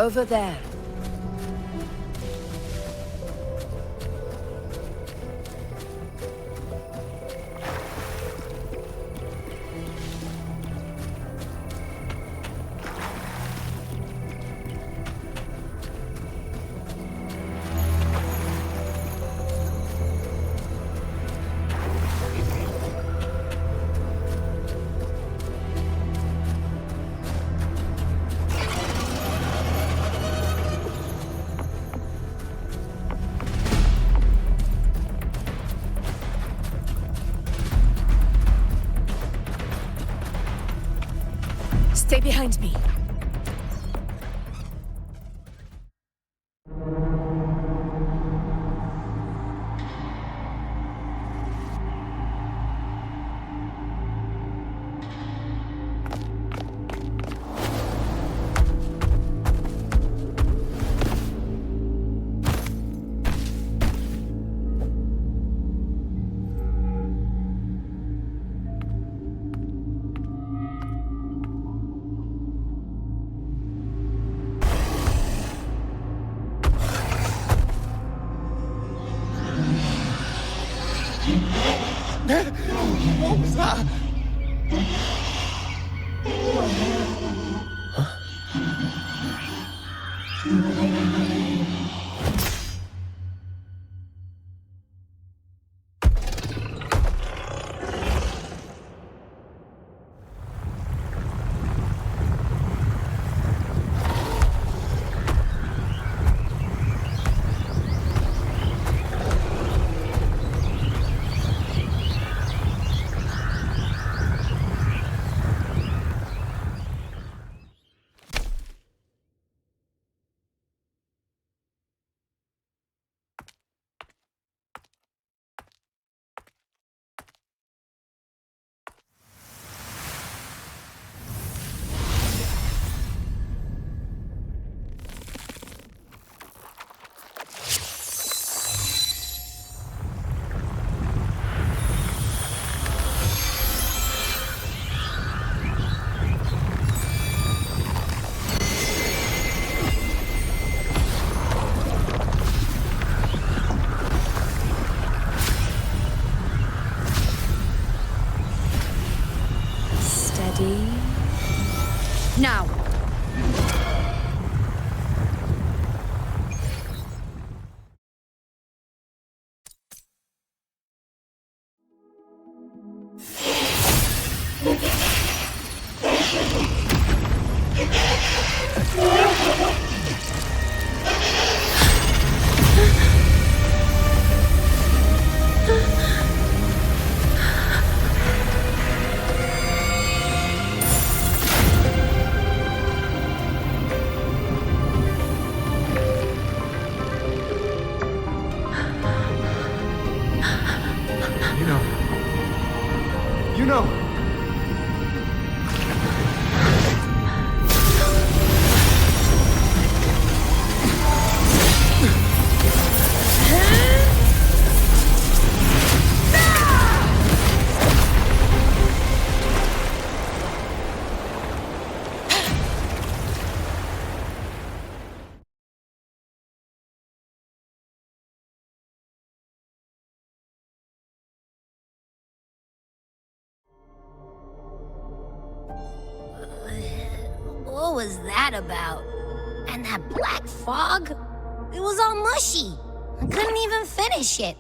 Over there. Stay behind me. What was that? Now! You know. What was that about? And that black fog? It was all mushy. I couldn't even finish it.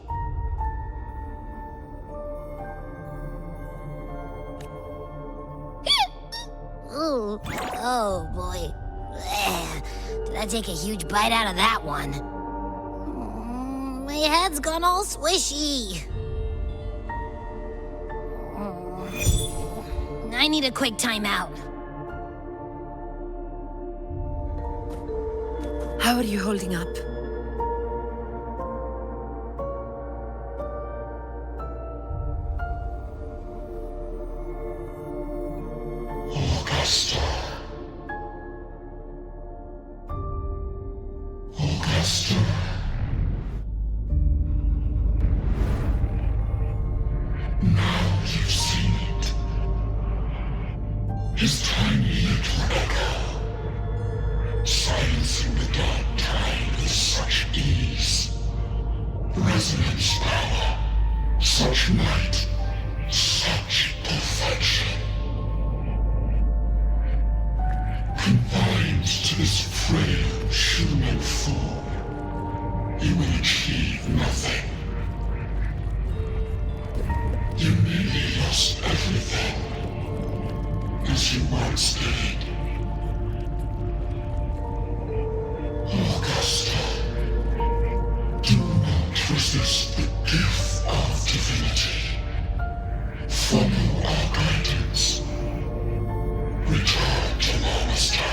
Ooh, oh boy. Did I take a huge bite out of that one? My head's gone all swishy. I need a quick timeout. How are you holding up? Augusta. Now you've seen it. His tiny little echo. Silence this frail human form, you will achieve nothing. You nearly lost everything, as you once did. Augusta, do not resist the gift of divinity. Follow our guidance. Return to Rinascita.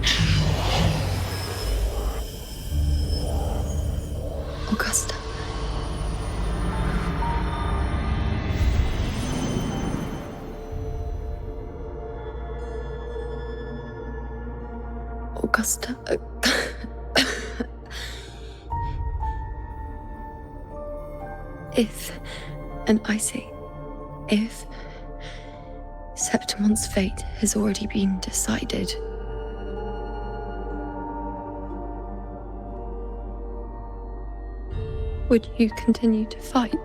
To your home. Augusta. Augusta. If, and I say, if Septimon's fate has already been decided, would you continue to fight?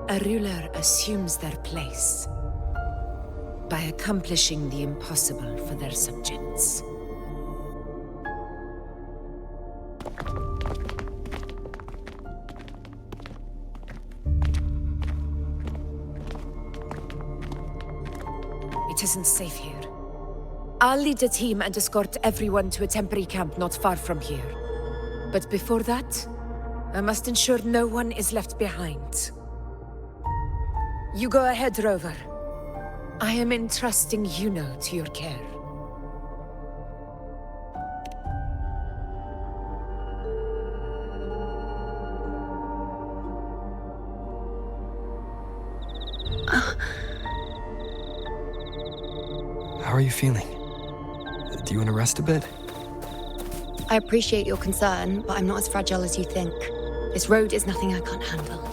A ruler assumes their place by accomplishing the impossible for their subjects. It isn't safe here. I'll lead a team and escort everyone to a temporary camp not far from here. But before that, I must ensure no one is left behind. You go ahead, Rover. I am entrusting Yuno to your care. How are you feeling? Do you want to rest a bit? I appreciate your concern, but I'm not as fragile as you think. This road is nothing I can't handle.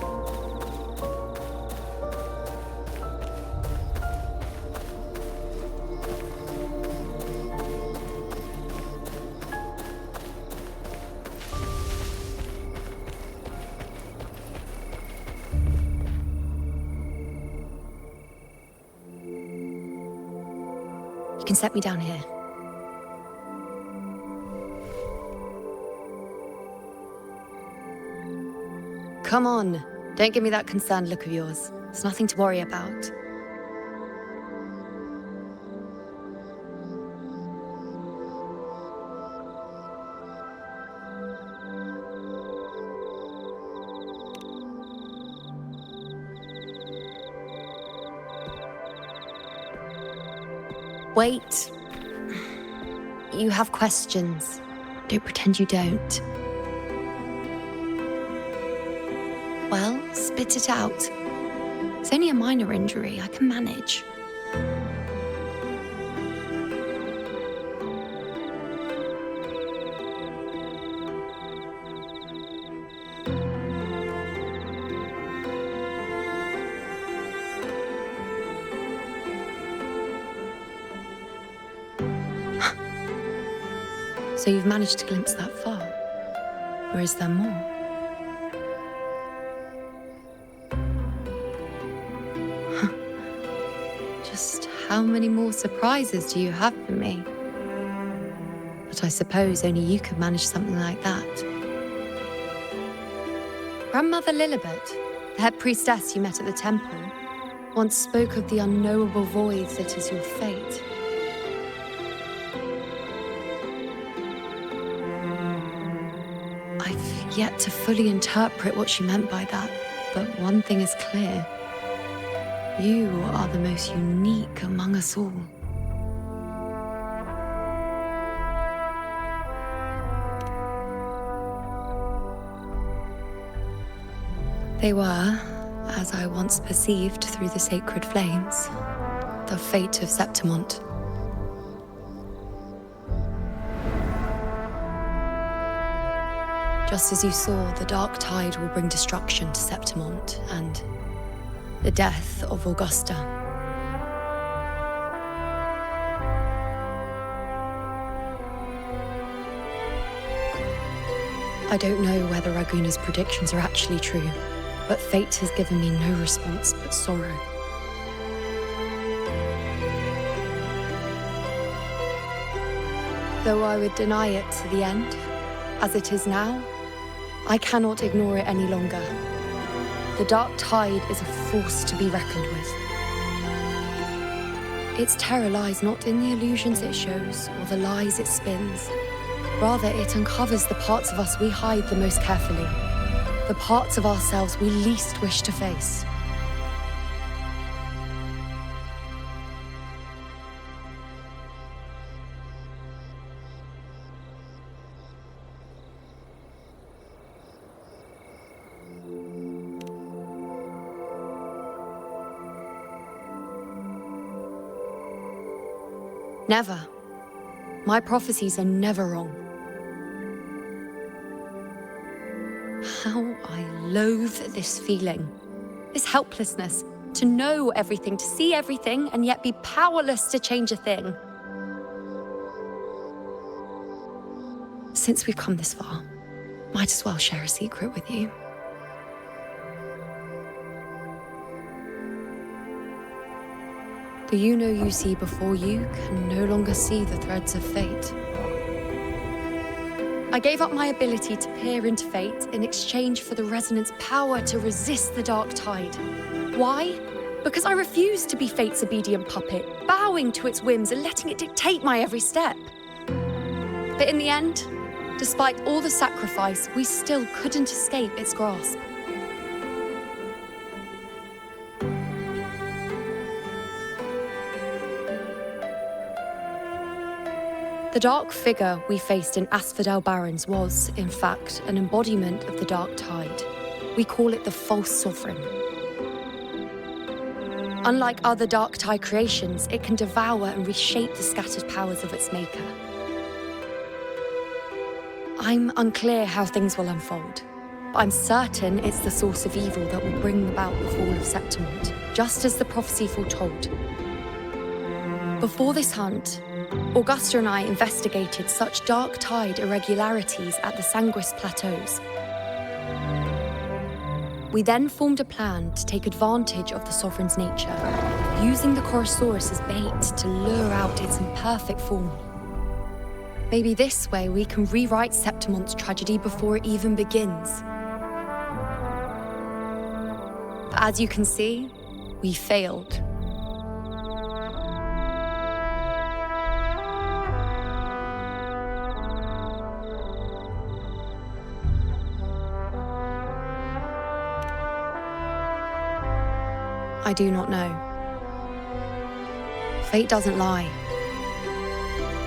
You can set me down here. Come on. Don't give me that concerned look of yours. There's nothing to worry about. Wait. You have questions. Don't pretend you don't. Well, spit it out. It's only a minor injury. I can manage. So you've managed to glimpse that far? Or is there more? Just how many more surprises do you have for me? But I suppose only you could manage something like that. Grandmother Lilibet, the head priestess you met at the temple, once spoke of the unknowable void that is your fate. I've yet to fully interpret what she meant by that, but one thing is clear. You are the most unique among us all. They were, as I once perceived through the sacred flames, the fate of Septimont. Just as you saw, the dark tide will bring destruction to Septimont and the death of Augusta. I don't know whether Raguna's predictions are actually true, but fate has given me no response but sorrow. Though I would deny it to the end, as it is now, I cannot ignore it any longer. The dark tide is a force to be reckoned with. Its terror lies not in the illusions it shows or the lies it spins. Rather, it uncovers the parts of us we hide the most carefully, the parts of ourselves we least wish to face. Never. My prophecies are never wrong. How I loathe this feeling, this helplessness, to know everything, to see everything, and yet be powerless to change a thing. Since we've come this far, might as well share a secret with you. The you see before you can no longer see the threads of fate. I gave up my ability to peer into fate in exchange for the resonance power to resist the dark tide. Why? Because I refused to be fate's obedient puppet, bowing to its whims and letting it dictate my every step. But in the end, despite all the sacrifice, we still couldn't escape its grasp. The dark figure we faced in Asphodel Barrens was, in fact, an embodiment of the dark tide. We call it the false sovereign. Unlike other dark tide creations, it can devour and reshape the scattered powers of its maker. I'm unclear how things will unfold, but I'm certain it's the source of evil that will bring about the fall of Septimont, just as the prophecy foretold. Before this hunt, Augusta and I investigated such dark tide irregularities at the Sanguis Plateaus. We then formed a plan to take advantage of the Sovereign's nature, using the Chorosaurus as bait to lure out its imperfect form. Maybe this way we can rewrite Septimont's tragedy before it even begins. But as you can see, we failed. I do not know. Fate doesn't lie.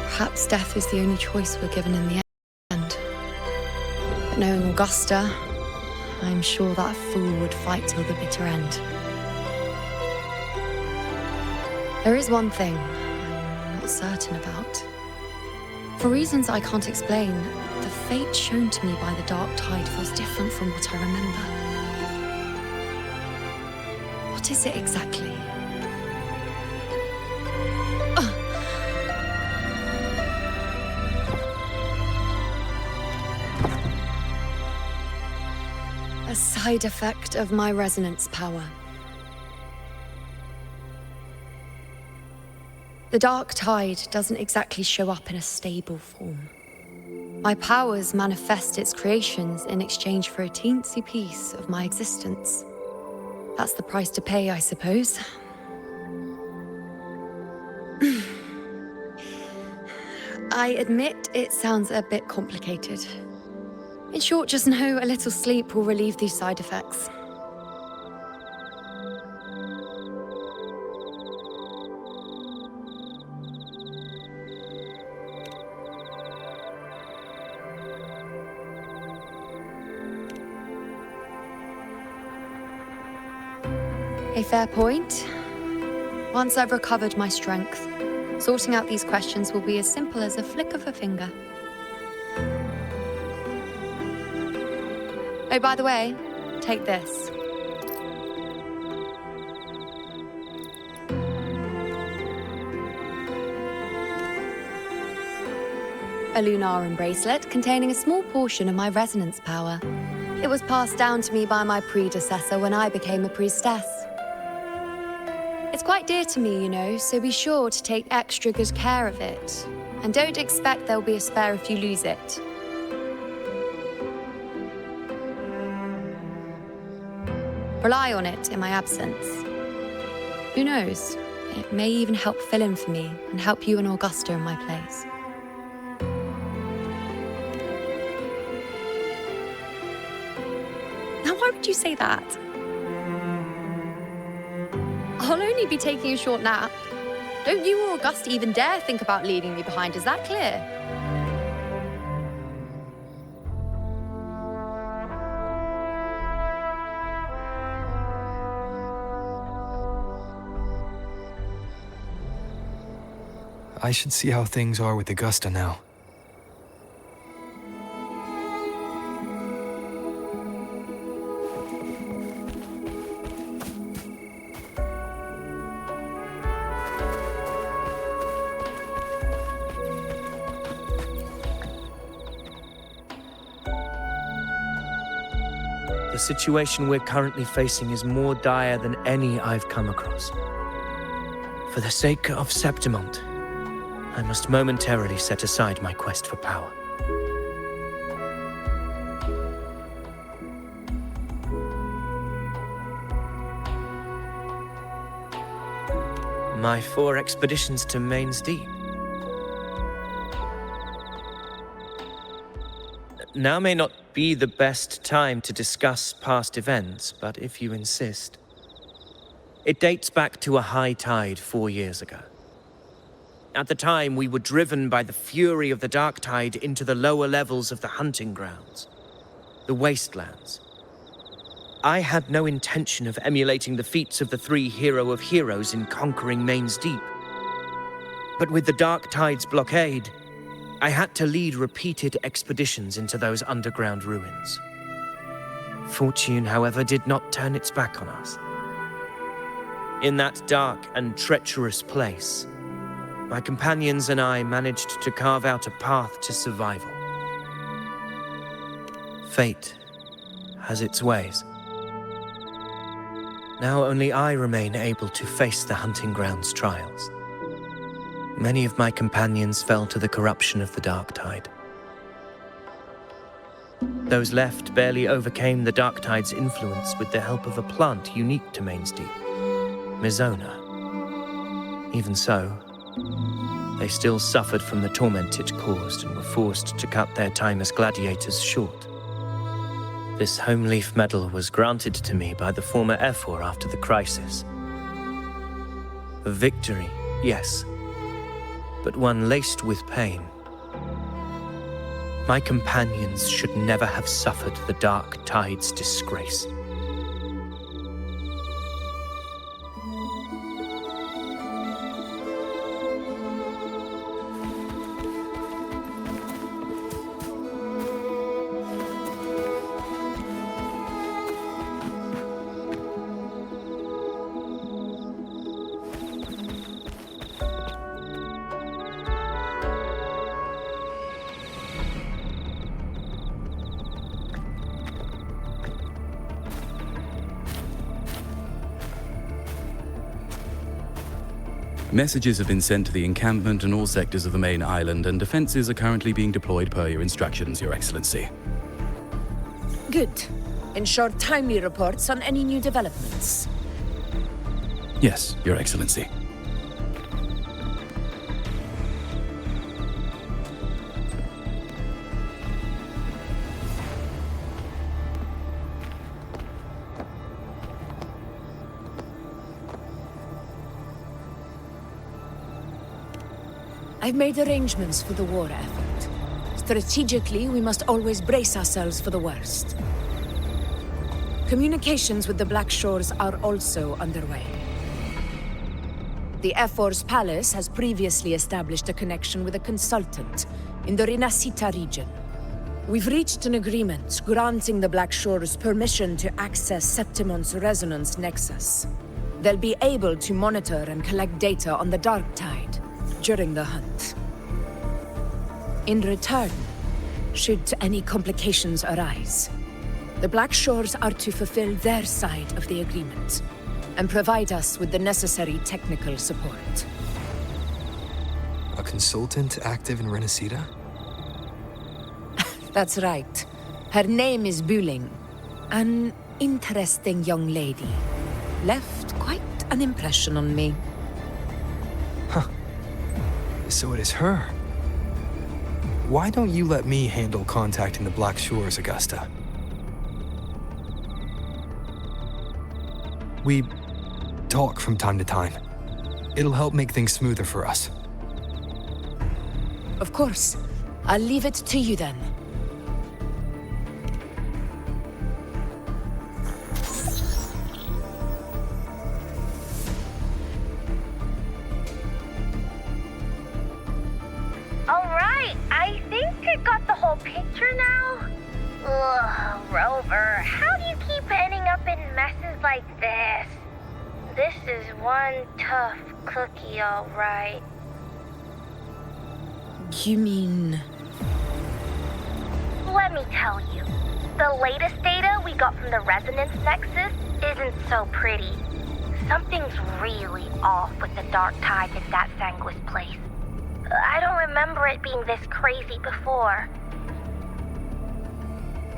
Perhaps death is the only choice we're given in the end. But knowing Augusta, I'm sure that fool would fight till the bitter end. There is one thing I'm not certain about. For reasons I can't explain, the fate shown to me by the dark tide feels different from what I remember. What is it exactly? A side effect of my resonance power. The dark tide doesn't exactly show up in a stable form. My powers manifest its creations in exchange for a teensy piece of my existence. That's the price to pay, I suppose. I admit it sounds a bit complicated. In short, just know a little sleep will relieve these side effects. A fair point. Once I've recovered my strength, sorting out these questions will be as simple as a flick of a finger. Oh, by the way, take this. A Lunarum bracelet containing a small portion of my resonance power. It was passed down to me by my predecessor when I became a priestess. It's quite dear to me, you know, so be sure to take extra good care of it. And don't expect there'll be a spare if you lose it. Rely on it in my absence. Who knows? It may even help fill in for me and help you and Augusta in my place. Now, why would you say that? I'll only be taking a short nap. Don't you or Augusta even dare think about leaving me behind, is that clear? I should see how things are with Augusta now. The situation we're currently facing is more dire than any I've come across. For the sake of Septimont, I must momentarily set aside my quest for power. My 4 expeditions to Main's Deep. Now may not be the best time to discuss past events, but if you insist. It dates back to a high tide 4 years ago. At the time, we were driven by the fury of the dark tide into the lower levels of the hunting grounds, the wastelands. I had no intention of emulating the feats of the 3 hero of heroes in conquering Main's Deep. But with the dark tide's blockade, I had to lead repeated expeditions into those underground ruins. Fortune, however, did not turn its back on us. In that dark and treacherous place, my companions and I managed to carve out a path to survival. Fate has its ways. Now only I remain able to face the hunting grounds trials. Many of my companions fell to the corruption of the dark tide. Those left barely overcame the dark tide's influence with the help of a plant unique to Main's Deep, Mizona. Even so, they still suffered from the torment it caused and were forced to cut their time as gladiators short. This home leaf medal was granted to me by the former Ephor after the crisis. A victory, yes, but one laced with pain. My companions should never have suffered the dark tide's disgrace. Messages have been sent to the encampment and all sectors of the main island, and defenses are currently being deployed per your instructions, Your Excellency. Good. Ensure timely reports on any new developments. Yes, Your Excellency. I've made arrangements for the war effort. Strategically, we must always brace ourselves for the worst. Communications with the Black Shores are also underway. The Ephor's palace has previously established a connection with a consultant in the Rinascita region. We've reached an agreement granting the Black Shores permission to access Septimont's resonance nexus. They'll be able to monitor and collect data on the dark tide during the hunt. In return, should any complications arise, the Black Shores are to fulfill their side of the agreement and provide us with the necessary technical support. A consultant active in Rinascita? That's right. Her name is Buling. An interesting young lady. Left quite an impression on me. So it is her. Why don't you let me handle contacting the Black Shores, Augusta? We talk from time to time. It'll help make things smoother for us. Of course. I'll leave it to you then. Alright, I think I got the whole picture now. Ugh, Rover, how do you keep ending up in messes like this? This is one tough cookie, alright. You mean... Let me tell you, the latest data we got from the Resonance Nexus isn't so pretty. Something's really off with the dark tide in that Sanguis place. I don't remember it being this crazy before.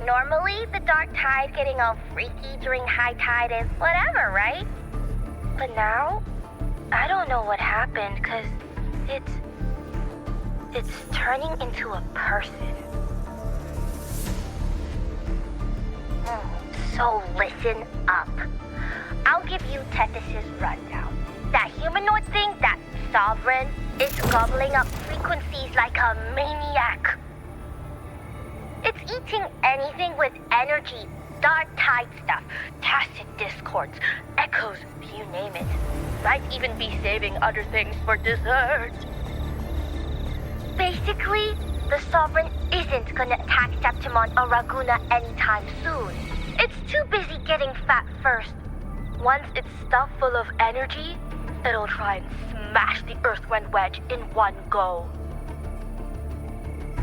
Normally, the dark tide getting all freaky during high tide is whatever, right? But now, I don't know what happened, cause it's turning into a person. So listen up. I'll give you Tethys' rundown. That humanoid thing, that Sovereign, is gobbling up frequencies like a maniac. It's eating anything with energy, dark tide stuff, tacit discords, echoes, you name it. Might even be saving other things for dessert. Basically, the Sovereign isn't gonna attack Septimon or Raguna anytime soon. It's too busy getting fat first. Once it's stuffed full of energy, it'll try and smash the Earthwind Wedge in one go.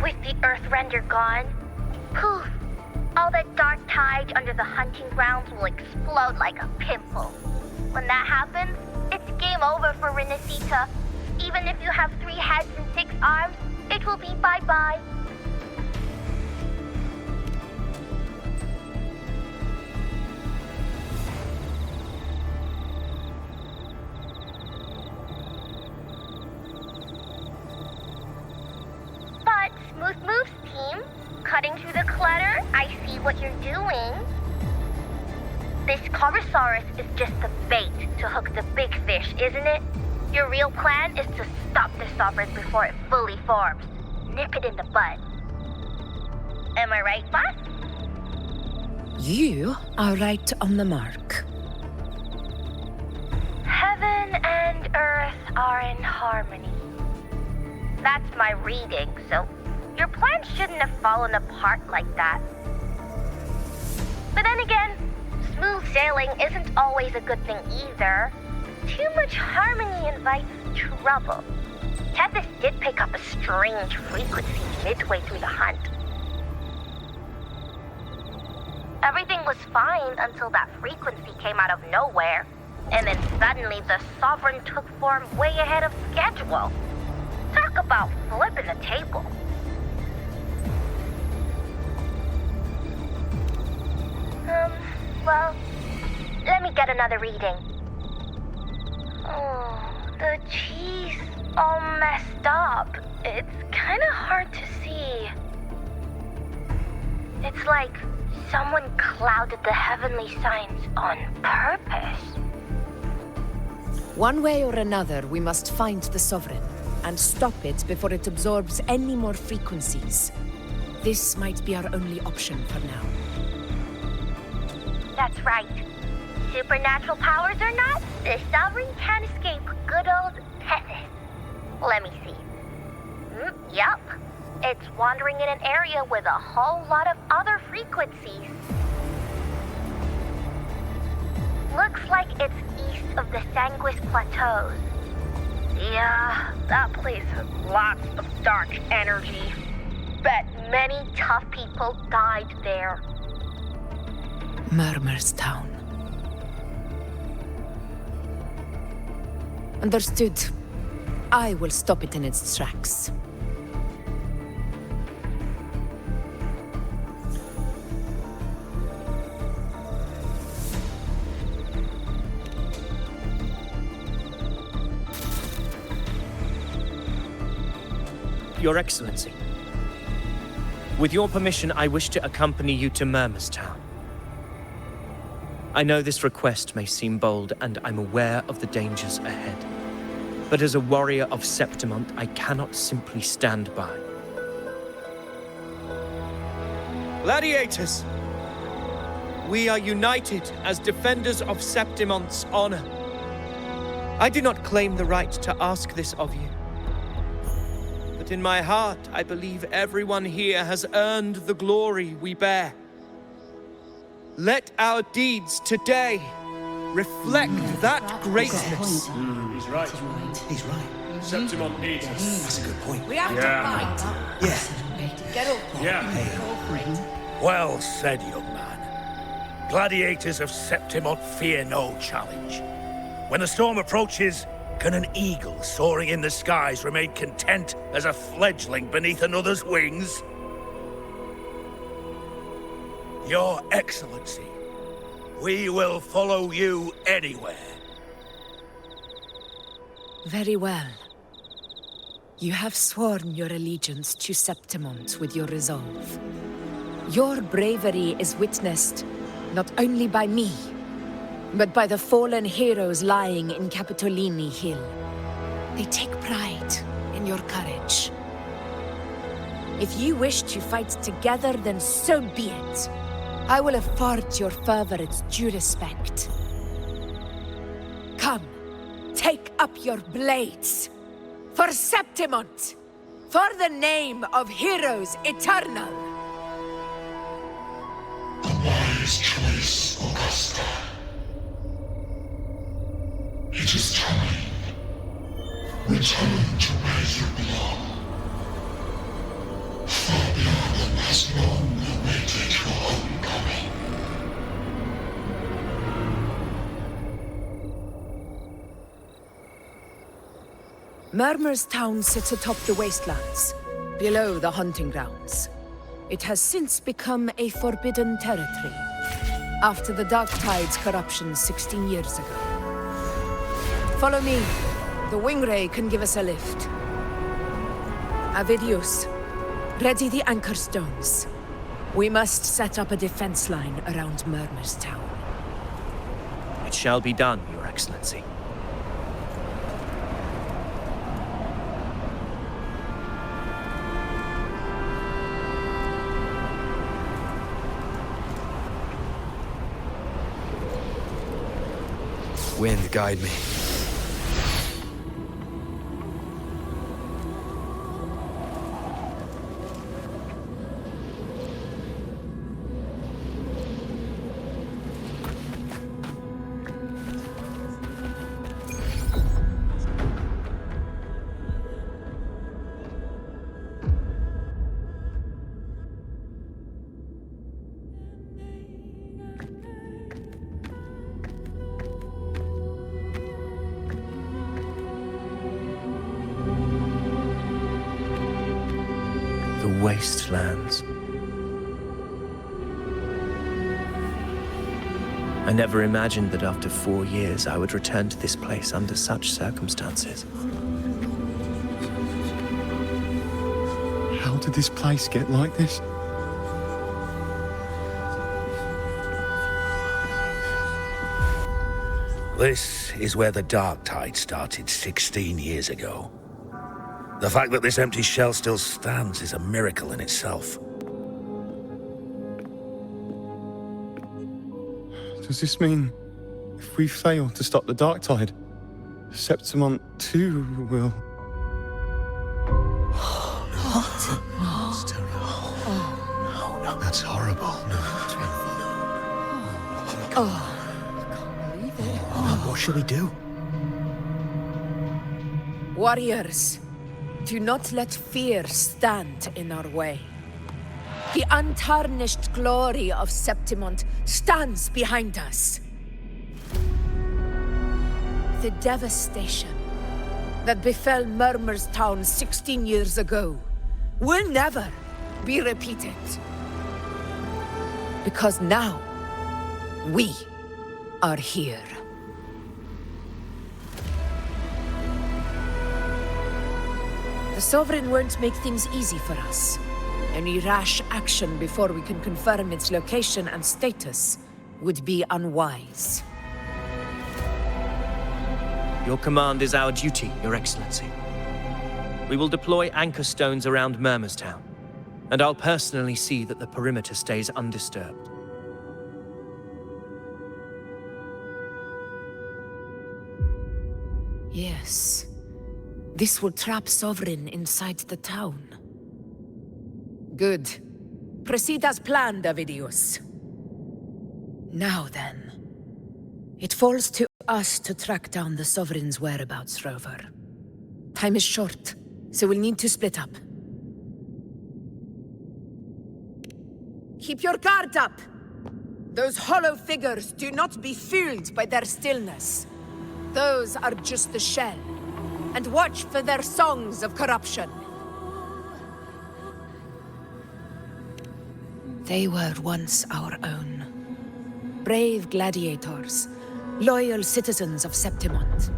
With the Earthrender gone, poof, all that dark tide under the hunting grounds will explode like a pimple. When that happens, it's game over for Rinascita. Even if you have 3 heads and 6 arms, it will be bye-bye. But Smooth Moves team, cutting through the clutter, I see what you're doing. This Corosaurus is just the bait to hook the big fish, isn't it? Your real plan is to stop the Sovereign before it fully forms. Nip it in the bud. Am I right, boss? You are right on the mark. Heaven and Earth are in harmony. That's my reading, so your plan shouldn't have fallen apart like that. But then again, smooth sailing isn't always a good thing either. Too much harmony invites trouble. Tethys did pick up a strange frequency midway through the hunt. Everything was fine until that frequency came out of nowhere, and then suddenly the Sovereign took form way ahead of schedule. Talk about flipping the table. Well, let me get another reading. Oh, the cheese all messed up. It's kind of hard to see. It's like someone clouded the heavenly signs on purpose. One way or another, we must find the Sovereign and stop it before it absorbs any more frequencies. This might be our only option for now. That's right. Supernatural powers or not, the Sovereign can't escape good old Tethys. Let me see. Yup. It's wandering in an area with a whole lot of other frequencies. Looks like it's east of the Sanguis Plateaus. Yeah, that place has lots of dark energy. bet many tough people died there. Murmur's Town. Understood. I will stop it in its tracks. Your Excellency, with your permission, I wish to accompany you to Murmur's Town. I know this request may seem bold, and I'm aware of the dangers ahead. But as a warrior of Septimont, I cannot simply stand by. Gladiators! We are united as defenders of Septimont's honor. I do not claim the right to ask this of you. But in my heart, I believe everyone here has earned the glory we bear. Let our deeds today reflect that greatness. He's right. He's right. Septimont needs us. That's a good point. We have to fight. Yeah. Get up. Yeah. Well said, young man. Gladiators of Septimont fear no challenge. When the storm approaches, can an eagle soaring in the skies remain content as a fledgling beneath another's wings? Your Excellency, we will follow you anywhere. Very well. You have sworn your allegiance to Septimont with your resolve. Your bravery is witnessed not only by me, but by the fallen heroes lying in Capitolini Hill. They take pride in your courage. If you wish to fight together, then so be it. I will afford your fervor its due respect. Come, take up your blades. For Septimont! For the name of heroes eternal! A wise choice, Augusta. It is time. Return to where you belong. Fabian has long awaited your homecoming. Murmur's Town sits atop the wastelands, below the hunting grounds. It has since become a forbidden territory, after the Dark Tide's corruption 16 years ago. Follow me. The Wingray can give us a lift. Avidius, ready the anchor stones. We must set up a defense line around Murmur's Town. It shall be done, Your Excellency. Wind, guide me. The wastelands. I never imagined that after 4 years I would return to this place under such circumstances. How did this place get like this? This is where the Dark Tide started 16 years ago. The fact that this empty shell still stands is a miracle in itself. Does this mean if we fail to stop the Dark Tide, Septimont too will... No, that's horrible. No. What should we do? Warriors, do not let fear stand in our way. The untarnished glory of Septimont stands behind us. The devastation that befell Murmur's town 16 years ago will never be repeated. Because now, we are here. The Sovereign won't make things easy for us. Any rash action before we can confirm its location and status would be unwise. Your command is our duty, Your Excellency. We will deploy anchor stones around Murmurstown, and I'll personally see that the perimeter stays undisturbed. Yes. This will trap Sovereign inside the town. Good. Proceed as planned, Avidius. Now then. It falls to us to track down the Sovereign's whereabouts, Rover. Time is short, so we'll need to split up. Keep your guard up! Those hollow figures do not be fooled by their stillness. Those are just the shell. And watch for their songs of corruption. They were once our own. Brave gladiators, loyal citizens of Septimont.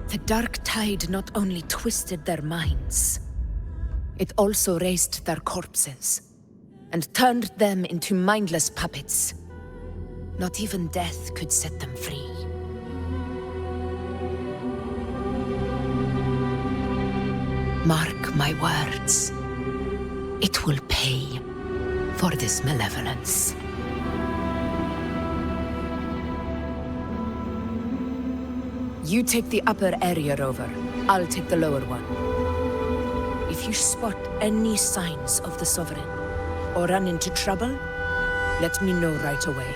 The dark tide not only twisted their minds, it also raised their corpses, and turned them into mindless puppets. Not even death could set them free. Mark my words. It will pay for this malevolence. You take the upper area, Rover. I'll take the lower one. If you spot any signs of the Sovereign, or run into trouble, let me know right away.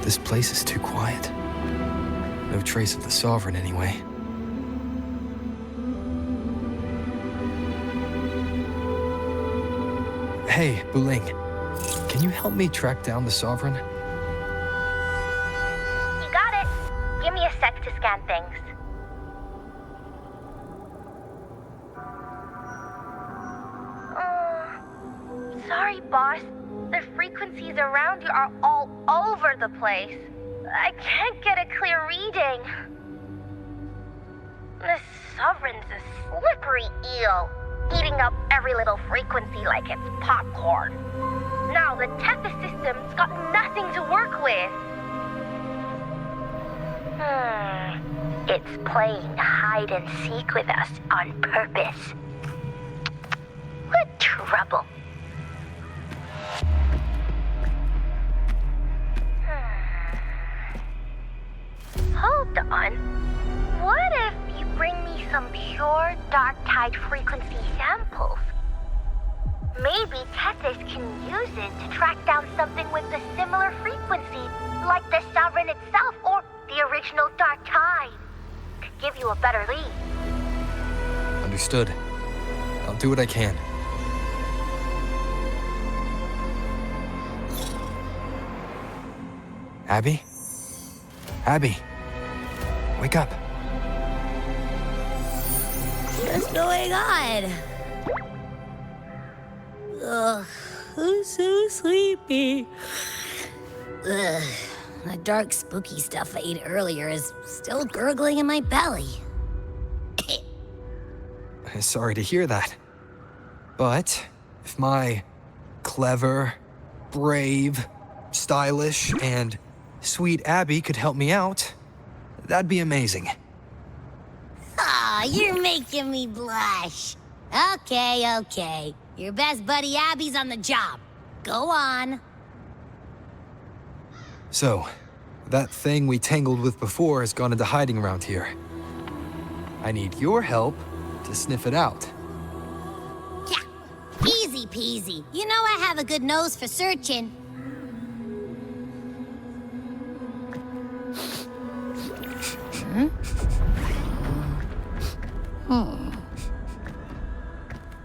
This place is too quiet. No trace of the Sovereign, anyway. Hey, Buling. Can you help me track down the Sovereign? You got it. Give me a sec to scan things. Sorry, boss. The frequencies around you are all over the place. I can't get a clear reading. The Sovereign's a slippery eel, eating up every little frequency like it's popcorn. Now the Tethys system's got nothing to work with. It's playing hide and seek with us on purpose. What trouble. Hold on. What if you bring me some pure dark tide frequency samples? Maybe Tethys can use it to track down something with a similar frequency, like the Sovereign itself or the original dark tide. Could give you a better lead. Understood. I'll do what I can. Abby? Abby? Wake up. What's going on? Ugh, I'm so sleepy. Ugh, the dark, spooky stuff I ate earlier is still gurgling in my belly. Sorry to hear that. But if my clever, brave, stylish, and sweet Abby could help me out, that'd be amazing. Aw, you're making me blush. Okay. Your best buddy Abby's on the job. Go on. So, that thing we tangled with before has gone into hiding around here. I need your help to sniff it out. Yeah, easy peasy. You know I have a good nose for searching.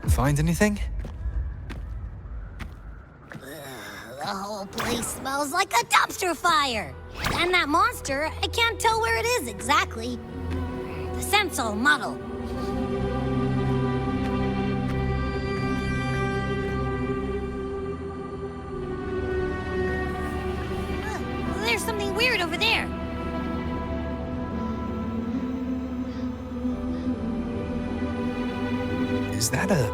Find anything? The whole place smells like a dumpster fire. And that monster, I can't tell where it is exactly. The scent's all muddled. There's something weird over there. Is that a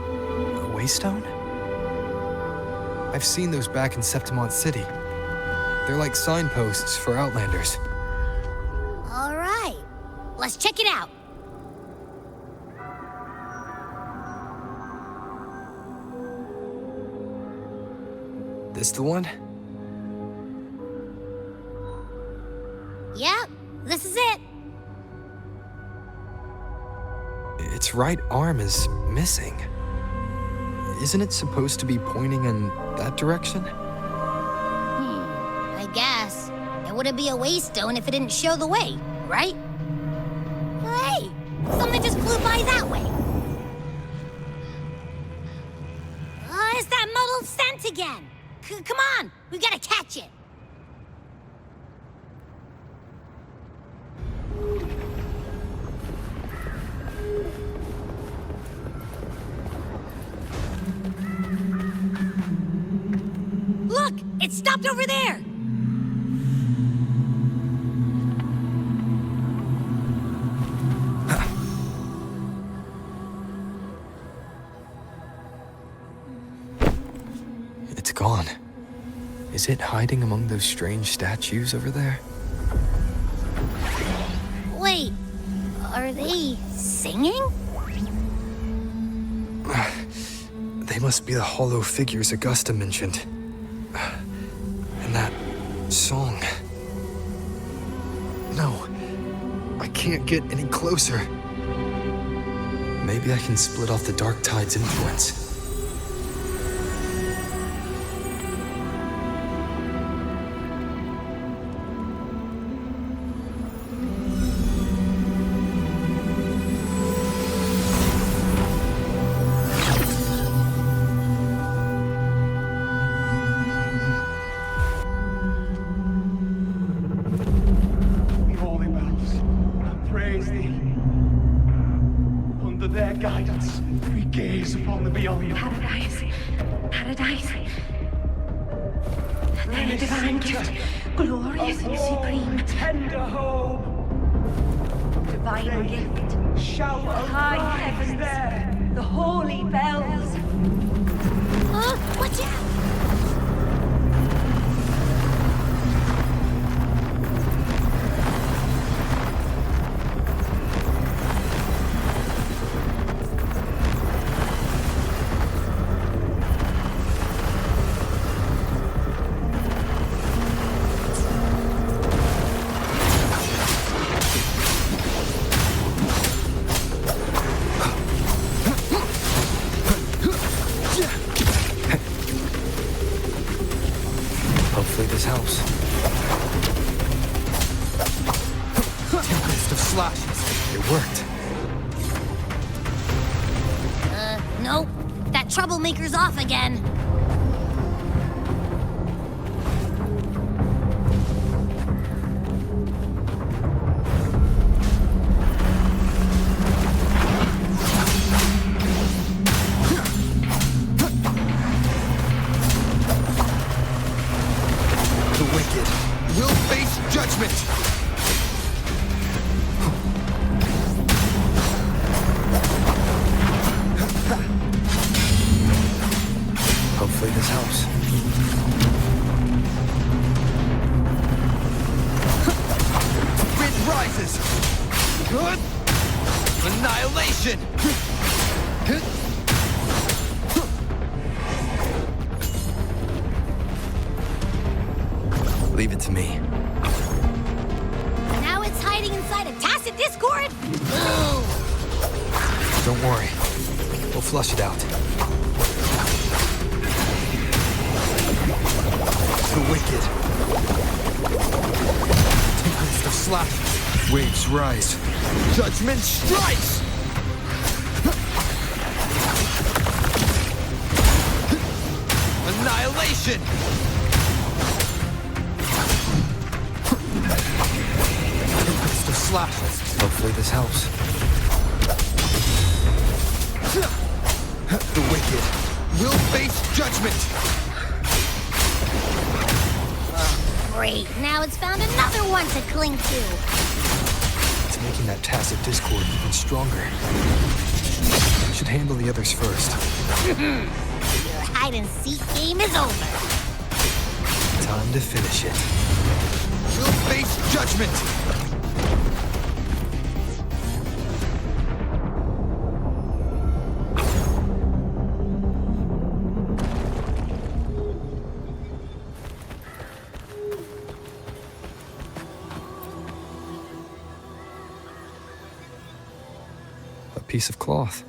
waystone? I've seen those back in Septimont City. They're like signposts for Outlanders. All right, let's check it out. This the one? Yep, this is it. Its right arm is missing. Isn't it supposed to be pointing in that direction? I guess. It wouldn't be a waystone if it didn't show the way, right? Hey, something just flew by that way. It's that muddled scent again. Come on, we gotta catch it. Look, it stopped over there. It's gone. Is it hiding among those strange statues over there? Wait, are they singing? They must be the hollow figures Augusta mentioned. And that song. No, I can't get any closer. Maybe I can split off the Dark Tide's influence. beyond. Paradise. Paradise. The divine gift. Glorious and supreme. Tender home. Divine gift. Shout The of high rise heavens. there. The holy bells. Watch out! Hopefully this helps. Tempest of slashes. It worked. Nope. That troublemaker's off again. The wicked will face judgment. Hopefully this helps. Wind rises. Good. Annihilation. Leave it to me. Now it's hiding inside a tacit discord? Ooh. Don't worry. We'll flush it out. The wicked. Tempest of slashes. Waves rise. Judgment strikes! Annihilation! Tempest of slashes. Hopefully this helps. The wicked will face judgment! Great. Now it's found another one to cling to. It's making that tacit discord even stronger. I should handle the others first. Your hide-and-seek game is over. Time to finish it. We'll face judgment! A piece of cloth.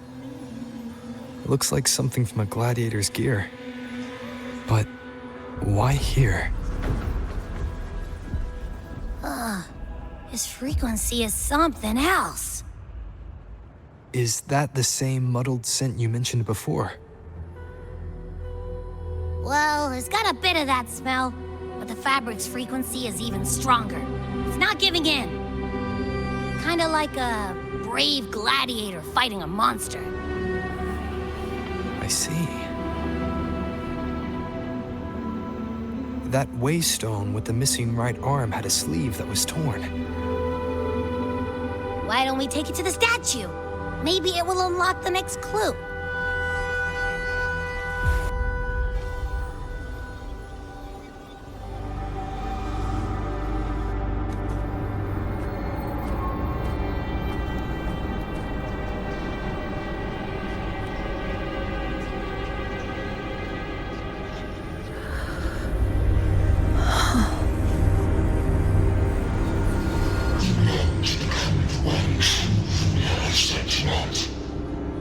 It looks like something from a gladiator's gear. But why here? His frequency is something else. Is that the same muddled scent you mentioned before? Well, it's got a bit of that smell, but the fabric's frequency is even stronger. It's not giving in. Kinda like a brave gladiator fighting a monster. I see. That waystone with the missing right arm had a sleeve that was torn. Why don't we take it to the statue? Maybe it will unlock the next clue.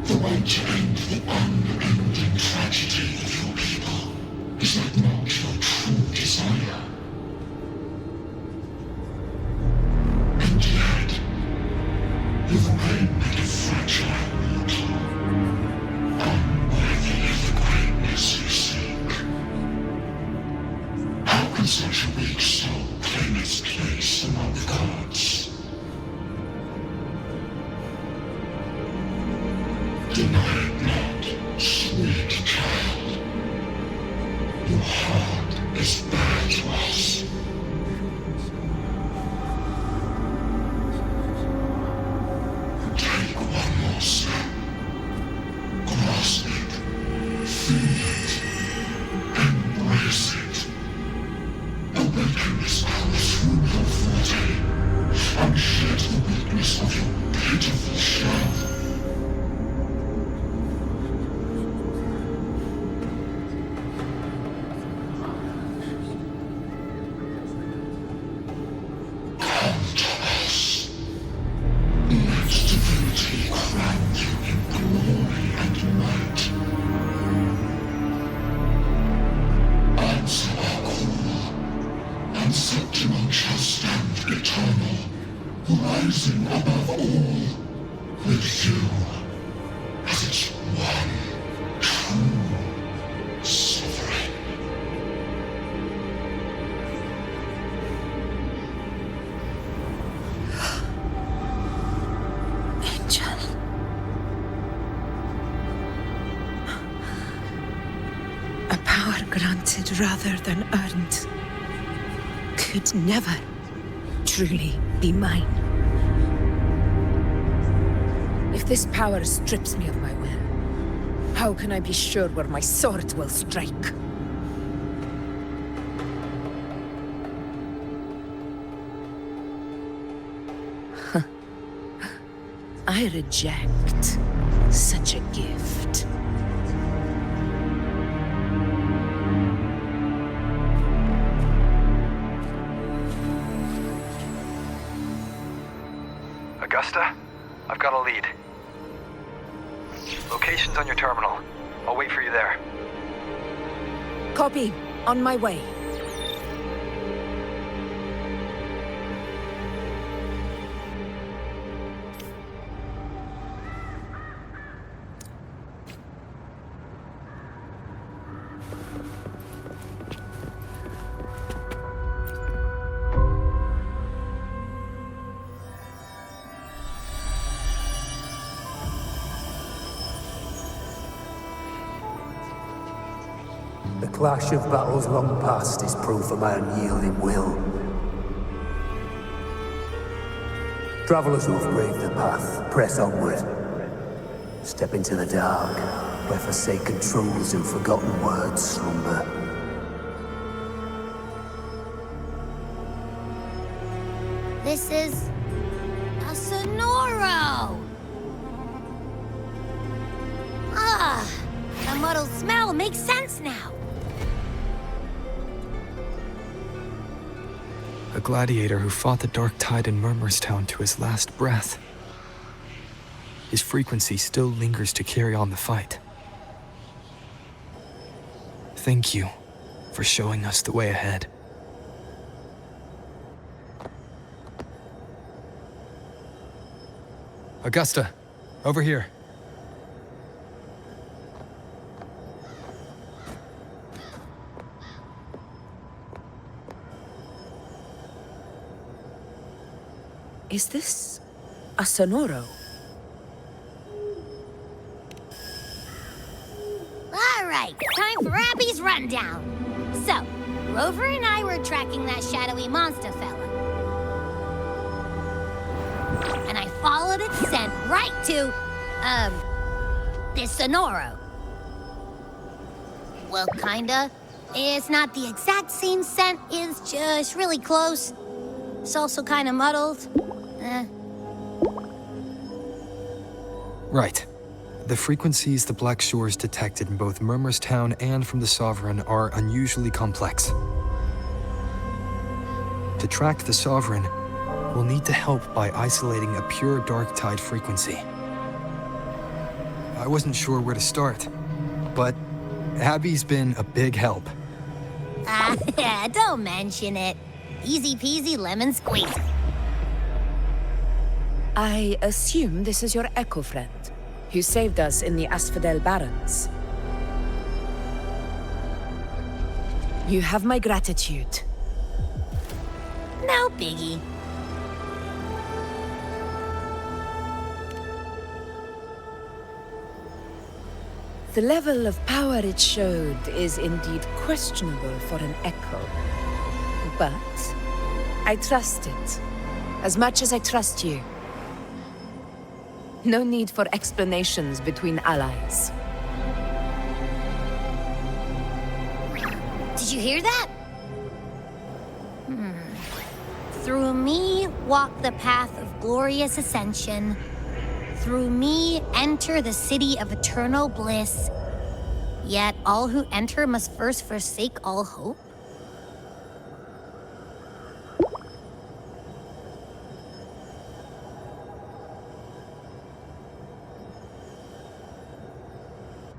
The way to end the unending tragedy of your people. Is that not your true desire? And yet, you remain but a fragile mortal, unworthy of the greatness you seek. How can such a weak soul claim its place among the gods? Deny it not, sweet is bare to us. Take one more step. Grasp it. Feel it. Embrace it. Awaken this power through your forte, and shed the weakness of your pitiful shell. Come to us. Let Divinity crown you in glory and might. Answer our call, and Septimon shall stand eternal, rising above all, with you as its one true sovereign. Angel. A power granted rather than earned could never truly be mine. If this power strips me of my will, how can I be sure where my sword will strike? I reject such a gift. Augusta, I've got a lead. Location's on your terminal. I'll wait for you there. Copy. On my way. The clash of battles long past is proof of my unyielding will. Travelers who have braved the path, press onward. Step into the dark, where forsaken truths and forgotten words slumber. This is a Sonoro! Ah, the muddled smell makes sense now. A gladiator who fought the dark tide in Murmurstown to his last breath. His frequency still lingers to carry on the fight. Thank you for showing us the way ahead. Augusta, over here. Is this a Sonoro? All right, time for Abby's rundown. So, Rover and I were tracking that shadowy monster fella. And I followed its scent right to, this Sonoro. Well, kinda. It's not the exact same scent, it's just really close. It's also kinda muddled. Right. The frequencies the Black Shores detected in both Murmurstown and from the Sovereign are unusually complex. To track the Sovereign, we'll need to help by isolating a pure dark tide frequency. I wasn't sure where to start, but Abby's been a big help. Don't mention it. Easy peasy lemon squeezy. I assume this is your Echo friend, who saved us in the Asphodel Barrens. You have my gratitude. No biggie. The level of power it showed is indeed questionable for an echo. But I trust it, as much as I trust you. No need for explanations between allies. Did you hear that? Through me walk the path of glorious ascension. Through me enter the city of eternal bliss. Yet all who enter must first forsake all hope.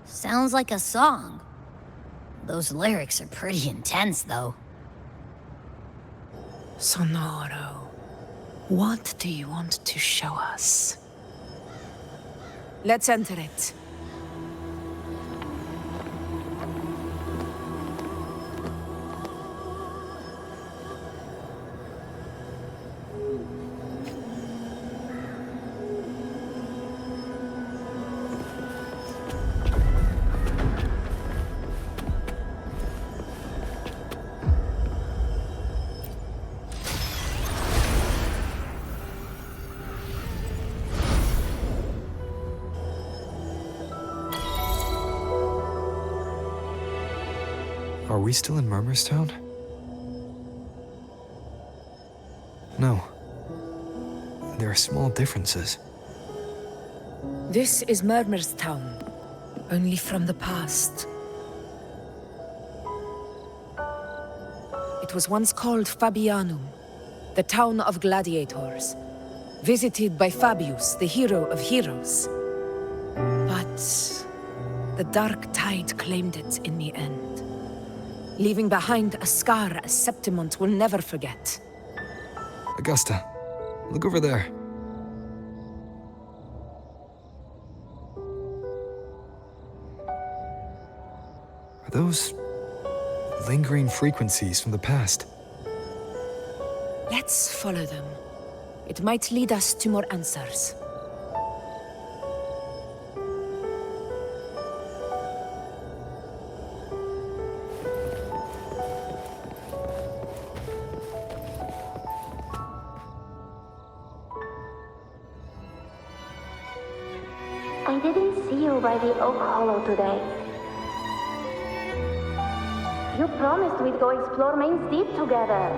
Sounds like a song. Those lyrics are pretty intense, though. Sonoro, what do you want to show us? Let's enter it. Are we still in Murmurstown? No. There are small differences. This is Murmurstown, only from the past. It was once called Fabianum, the town of gladiators, visited by Fabius, the hero of heroes. But the dark tide claimed it in the end, leaving behind a scar Septimont will never forget. Augusta, look over there. Are those lingering frequencies from the past? Let's follow them. It might lead us to more answers. I didn't see you by the Oak Hollow today. You promised we'd go explore Main's Deep together.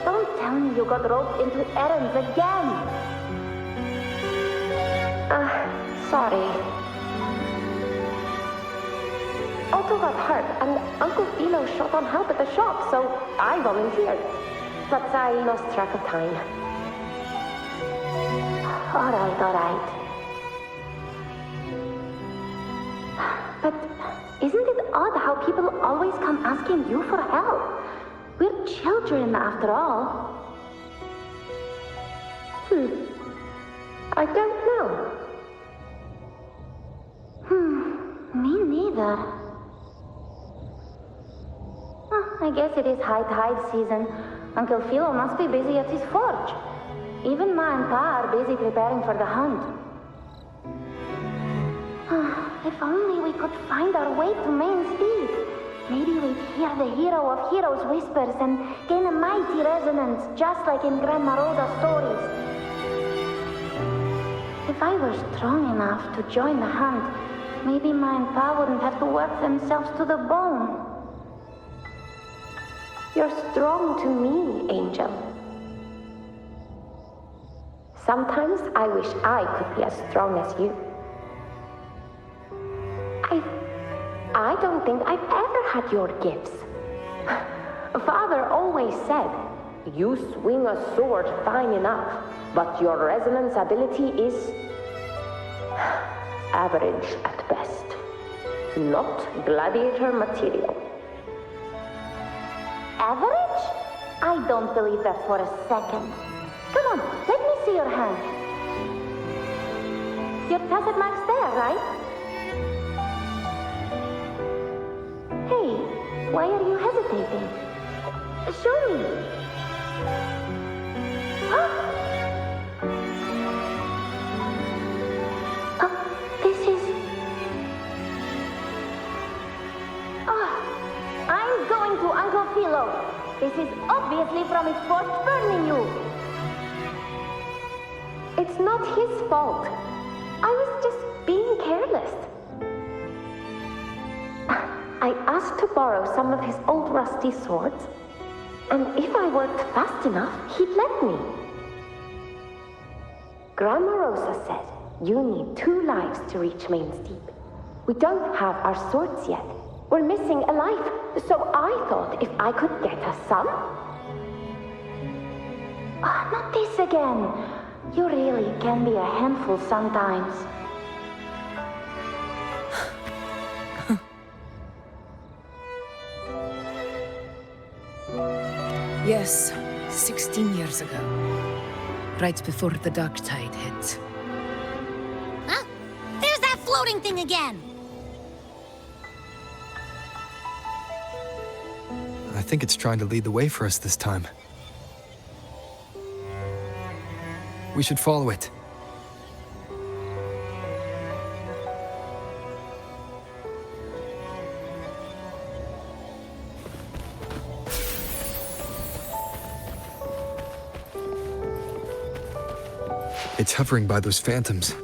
Don't tell me you got roped into errands again. Sorry. Otto got hurt, and Uncle Philo shot on help at the shop, so I volunteered. But I lost track of time. All right. But isn't it odd how people always come asking you for help? We're children, after all. I don't know. Me neither. I guess it is high tide season. Uncle Philo must be busy at his forge. Even Ma and Pa are busy preparing for the hunt. If only we could find our way to Main's Deep. Maybe we'd hear the hero of heroes whispers and gain a mighty resonance, just like in Grandma Rosa's stories. If I were strong enough to join the hunt, maybe Ma and Pa wouldn't have to work themselves to the bone. You're strong to me, Angel. Sometimes I wish I could be as strong as you. I don't think I've ever had your gifts. Father always said, you swing a sword fine enough, but your resonance ability is average at best. Not gladiator material. Average? I don't believe that for a second. Come on, let me see your hand. Your tacet mark's there, right? Hey, why are you hesitating? Show me. This is... Philo. This is obviously from his force burning you. It's not his fault. I was just being careless. I asked to borrow some of his old rusty swords, and if I worked fast enough, he'd let me. Grandma Rosa said you need 2 lives to reach Main's Deep. We don't have our swords yet. We're missing a life, so I thought if I could get us some... Ah, not this again. You really can be a handful sometimes. Yes, 16 years ago. Right before the dark tide hit. Huh? There's that floating thing again! I think it's trying to lead the way for us this time. We should follow it. It's hovering by those phantoms.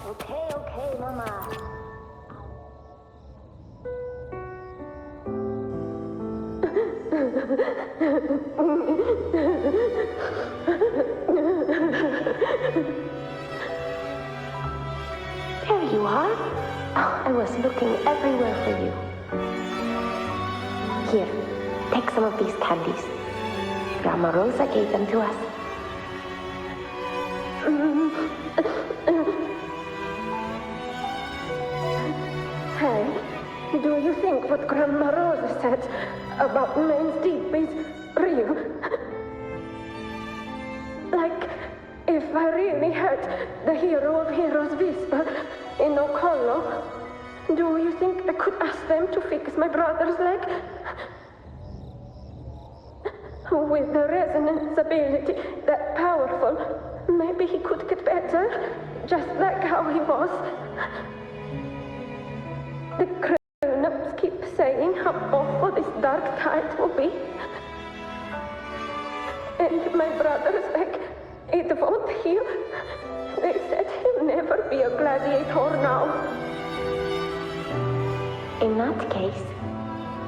Okay, Mama. There you are. Oh, I was looking everywhere for you. Here, take some of these candies. Grandma Rosa gave them to us. Hey, do you think what Grandma Rosa said about Main's Deep is real? Like, if I really had the hero of heroes whisper in Okollo, do you think I could ask them to fix my brother's leg? With the resonance ability that powerful, maybe he could get better, just like how he was. The grown-ups keep saying how awful this dark tide will be. And my brother's leg, it won't heal. They said he'll never be a gladiator now. In that case,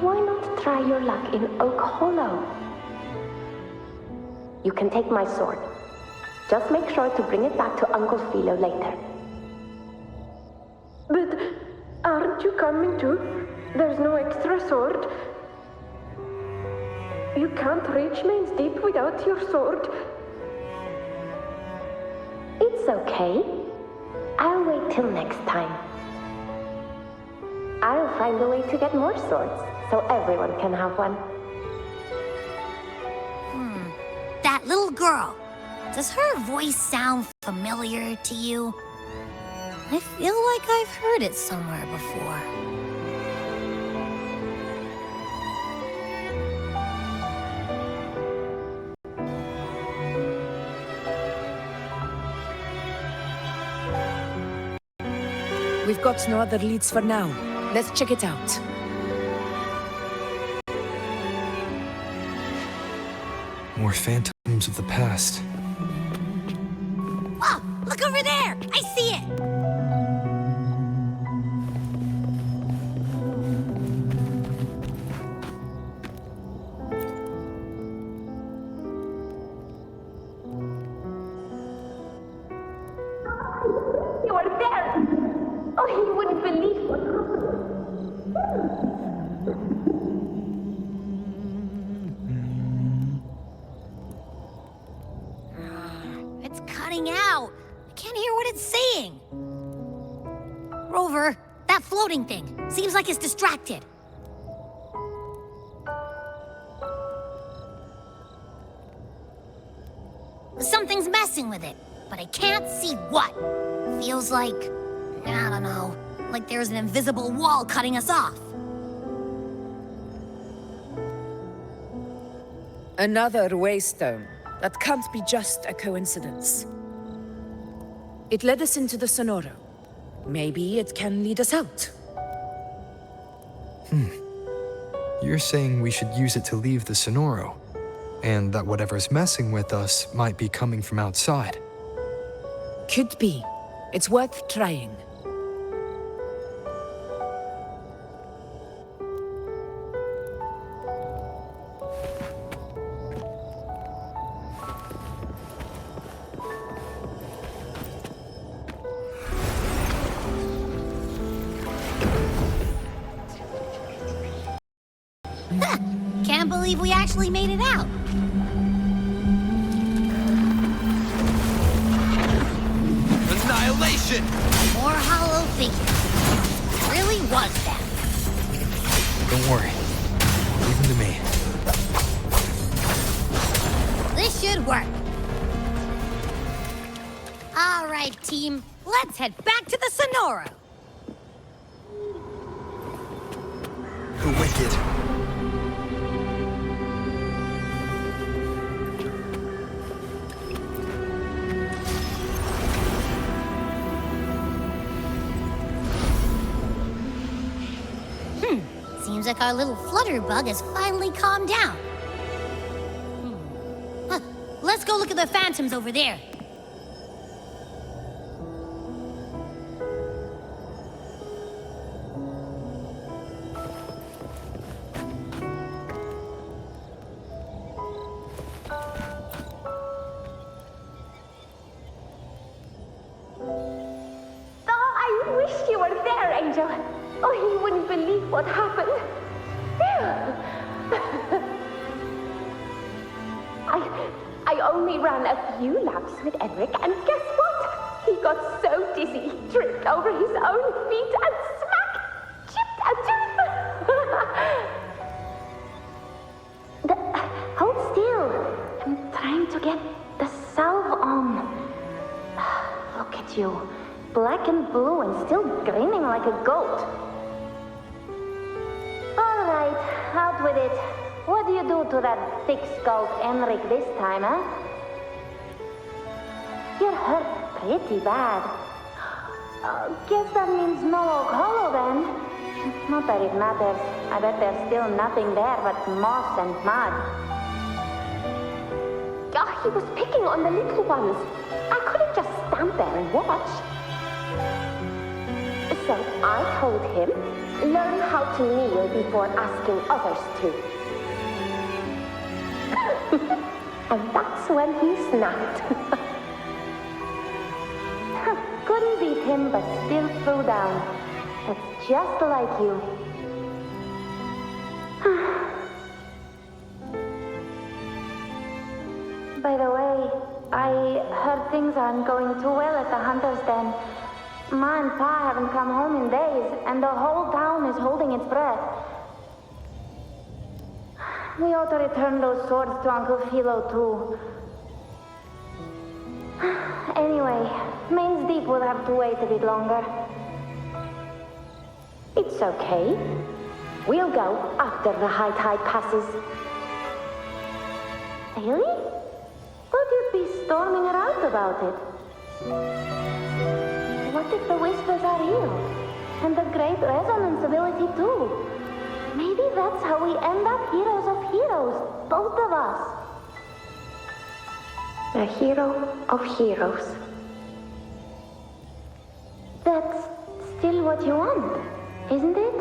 why not try your luck in Oak Hollow? You can take my sword. Just make sure to bring it back to Uncle Philo later. But aren't you coming too? There's no extra sword. You can't reach Main's Deep without your sword. It's okay. I'll wait till next time. I'll find a way to get more swords, so everyone can have one. That little girl. Does her voice sound familiar to you? I feel like I've heard it somewhere before. We've got no other leads for now. Let's check it out. More phantoms of the past. Whoa! Look over there! I see it! You are there! Oh, you wouldn't believe what It's cutting out. I can't hear what it's saying. Rover, that floating thing. Seems like it's distracted. Something's messing with it, but I can't see what. Feels like, I don't know, like there's an invisible wall cutting us off. Another waystone. That can't be just a coincidence. It led us into the Sonoro. Maybe it can lead us out. You're saying we should use it to leave the Sonoro, and that whatever's messing with us might be coming from outside. Could be. It's worth trying. Can't believe we actually made it out. Annihilation! More hollow figures. Really was that. Don't worry. Leave them to me. This should work. All right, team. Let's head back to the Sonoro. The wicked. Seems like our little flutterbug has finally calmed down. Let's go look at the phantoms over there. I wish you were there, Angel. Oh, you wouldn't believe what happened. I only ran a few laps with Edric, and guess what? He got so dizzy, he tripped over his own feet and smack! Chipped a tooth! Hold still. I'm trying to get the salve on. Look at you. Black and blue and still grinning like a goat. All right, out with it. What do you do to that thick-skulled Enric this time, huh? You're hurt pretty bad. Guess that means no Oak Hollow then. Not that it matters. I bet there's still nothing there but moss and mud. He was picking on the little ones. I couldn't just stand there and watch. So I told him, learn how to kneel before asking others to. And that's when he snapped. Couldn't beat him, but still threw down. That's just like you. By the way, I heard things aren't going too well at the Hunter's Den. Ma and Pa haven't come home in days, and the whole town is holding its breath. We ought to return those swords to Uncle Philo, too. Anyway, Main's Deep will have to wait a bit longer. It's okay. We'll go after the high tide passes. Really? Thought you'd be storming around about it. What if the whispers are real? And the great resonance ability too? Maybe that's how we end up heroes of heroes, both of us. A hero of heroes. That's still what you want, isn't it?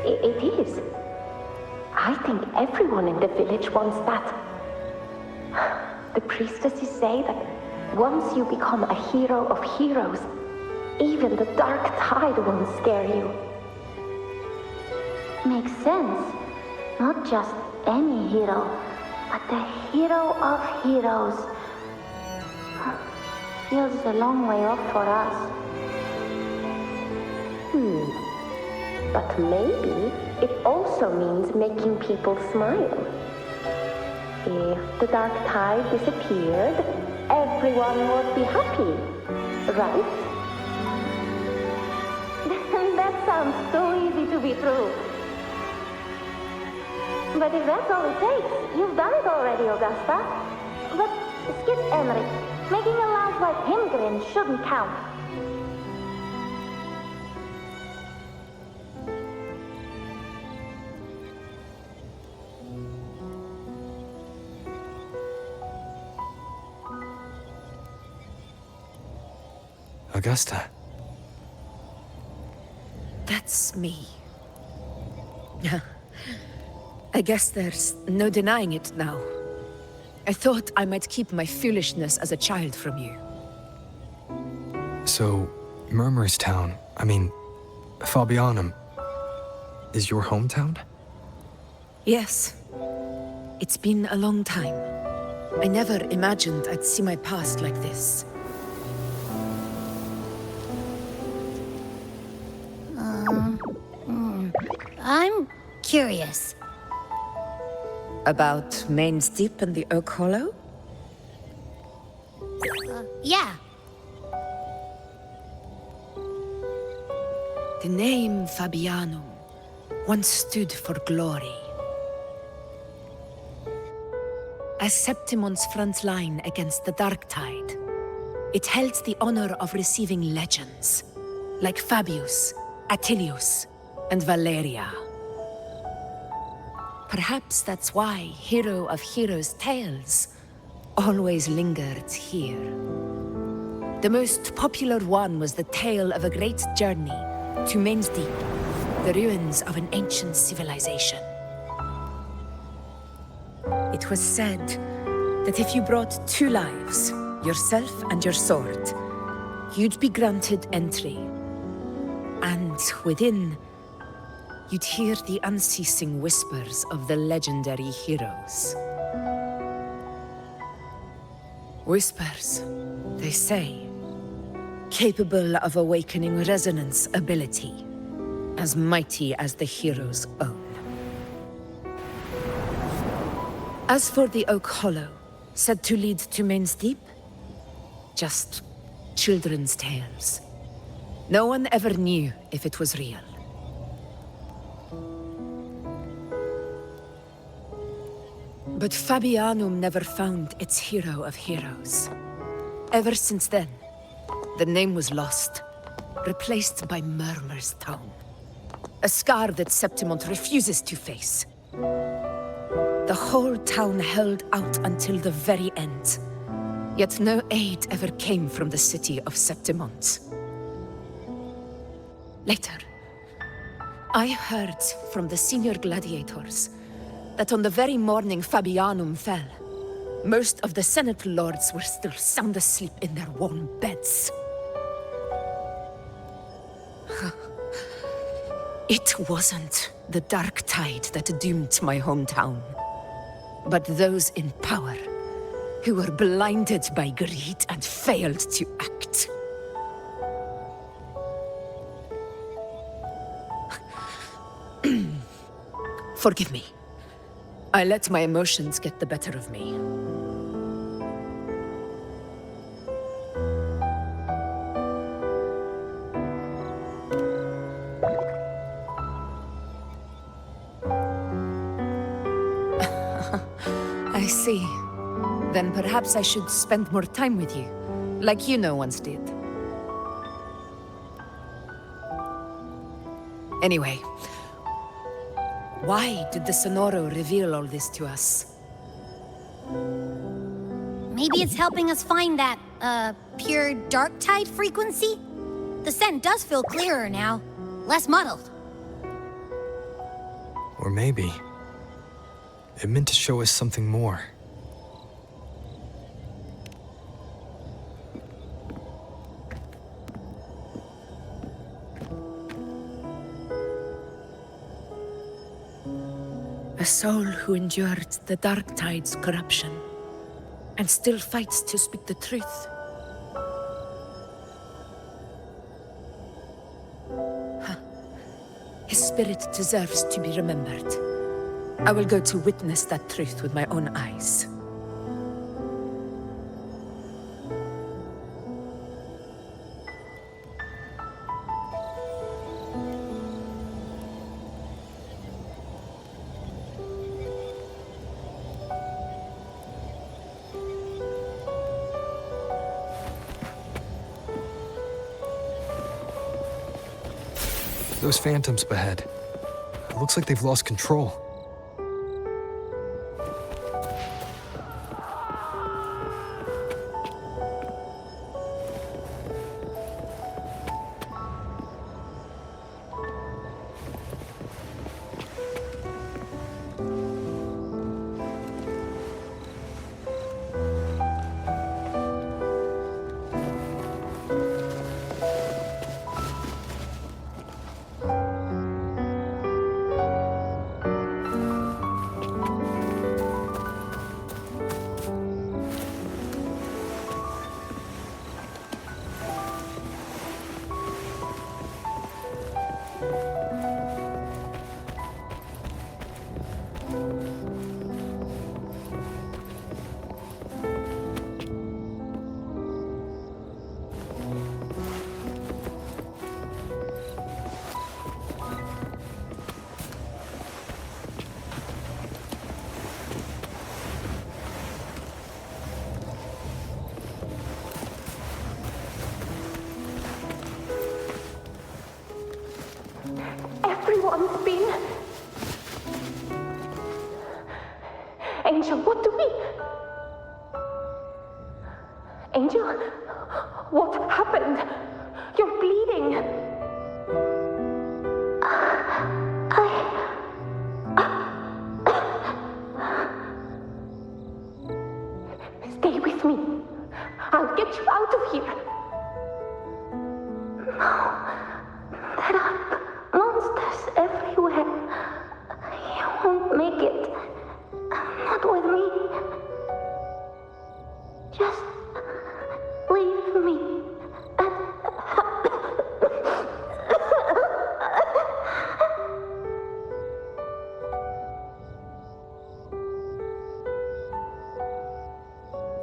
It is. I think everyone in the village wants that. The priestesses say that once you become a hero of heroes, even the dark tide won't scare you. Makes sense. Not just any hero, but the hero of heroes. Feels a long way off for us. But maybe it also means making people smile. If the dark tide disappeared, everyone would be happy, right? That sounds too easy to be true. But if that's all it takes, you've done it already, Augusta. But skip Emmerich. Making a lad like him grin shouldn't count. Augusta. That's me. I guess there's no denying it now. I thought I might keep my foolishness as a child from you. So, Murmurstown, Fabianum, is your hometown? Yes. It's been a long time. I never imagined I'd see my past like this. I'm curious. About Main's Deep and the Oak Hollow? Yeah. The name Fabianum once stood for glory. As Septimon's front line against the Dark Tide, it held the honor of receiving legends, like Fabius, Attilius, and Valeria. Perhaps that's why Hero of Heroes' tales always lingered here. The most popular one was the tale of a great journey to Main's Deep, the ruins of an ancient civilization. It was said that if you brought 2 lives, yourself and your sword, you'd be granted entry. And within, you'd hear the unceasing whispers of the legendary heroes. Whispers, they say, capable of awakening resonance ability, as mighty as the hero's own. As for the Oak Hollow, said to lead to Main's Deep, just children's tales. No one ever knew if it was real. But Fabianum never found its hero of heroes. Ever since then, the name was lost, replaced by Murmur's Tone. A scar that Septimont refuses to face. The whole town held out until the very end. Yet no aid ever came from the city of Septimont. Later, I heard from the senior gladiators that on the very morning Fabianum fell, most of the Senate lords were still sound asleep in their warm beds. It wasn't the Dark Tide that doomed my hometown, but those in power who were blinded by greed and failed to act. Forgive me. I let my emotions get the better of me. I see. Then perhaps I should spend more time with you, like Yuno once did. Anyway, why did the Sonoro reveal all this to us? Maybe it's helping us find that, pure dark tide frequency? The scent does feel clearer now, less muddled. Or maybe it meant to show us something more. A soul who endured the Dark Tide's corruption, and still fights to speak the truth. His spirit deserves to be remembered. I will go to witness that truth with my own eyes. Those phantoms ahead. It looks like they've lost control. Everyone's been... Angel, what do we... Angel, what happened? You're bleeding. Stay with me. I'll get you out of here. No. There are monsters everywhere. You won't make it. Not with me. Just leave me.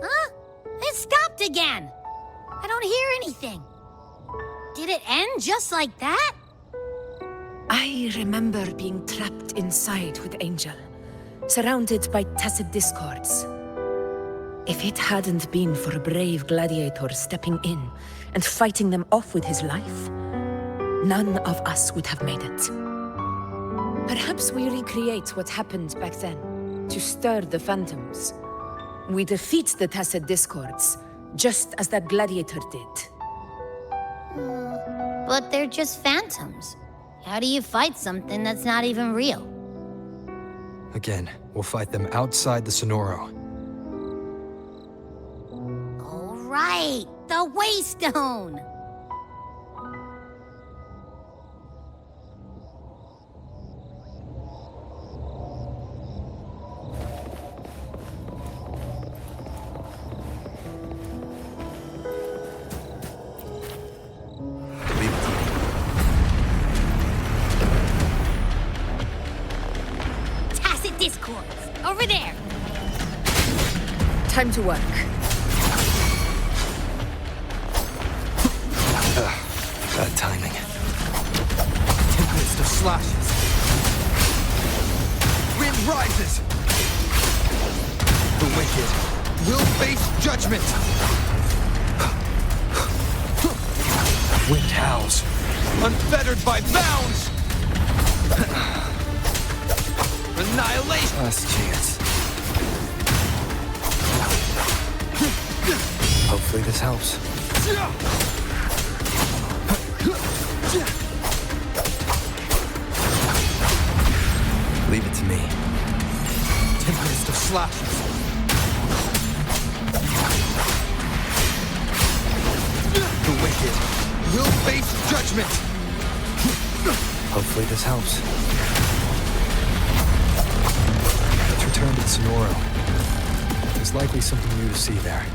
Huh? It stopped again. I don't hear anything. Did it end just like that? I remember being trapped inside with Angel, surrounded by tacit discords. If it hadn't been for a brave gladiator stepping in and fighting them off with his life, none of us would have made it. Perhaps we recreate what happened back then, to stir the phantoms. We defeat the tacit discords, just as that gladiator did. But they're just phantoms. How do you fight something that's not even real? Again, we'll fight them outside the Sonoro. All right, the Waystone! Discords, over there. Time to work. Bad timing. Tempest of slashes. Wind rises. The wicked will face judgment. Wind howls, unfettered by bounds. Annihilation! Last chance. Hopefully this helps. Leave it to me. Tempest of slashes. The wicked will face judgment. Hopefully this helps. Return to Sonoro. There's likely something new to see there.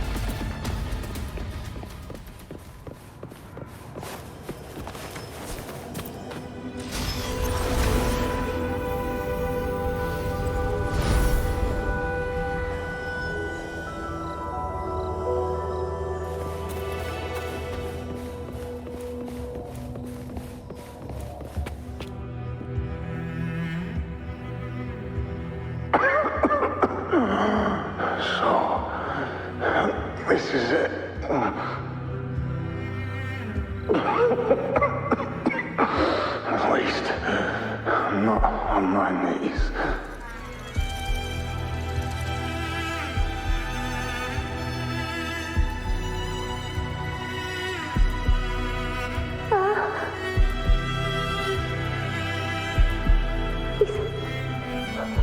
This is it. I'm not on my knees. He's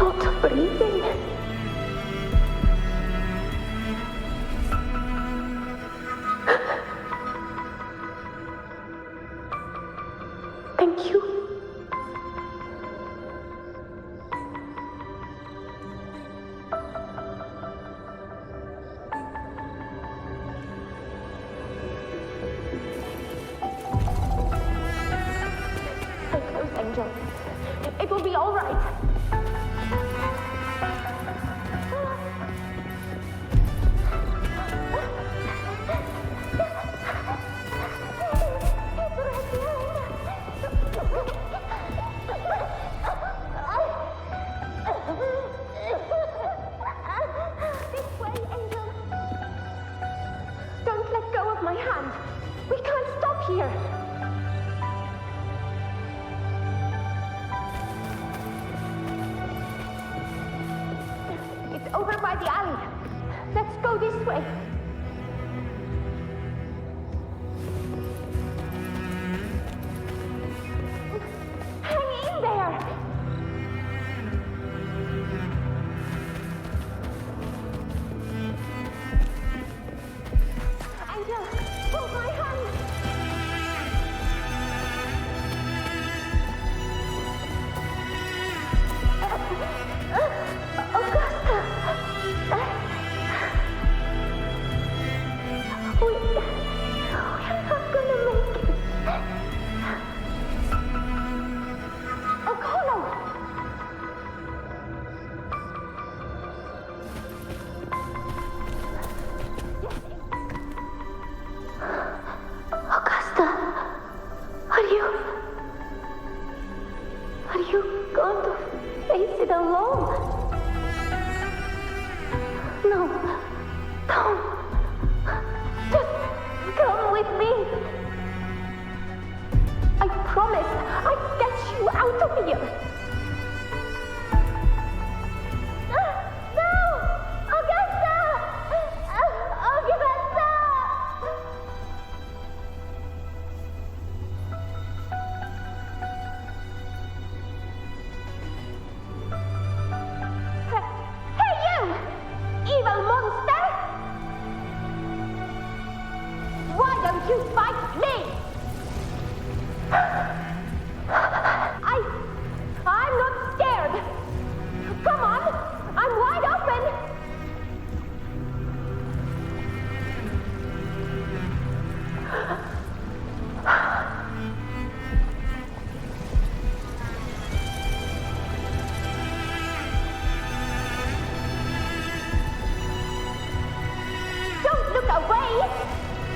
not breathing. Thank you. Stay close, Angel. It will be all right. This way, Angel. Don't let go of my hand. We can't stop here. It's over by the alley. Let's go this way. Hang in there. Angel, hold my hand. Augusta! We're not gonna make it. O'Connell! Augusta, are you going to face it alone? No, don't. Just come with me. I promise I'll get you out of here. No! Augusta! Augusta! Hey, you! Evil monster! Why don't you fight me? I'm not scared. Come on, I'm wide open. Don't look away.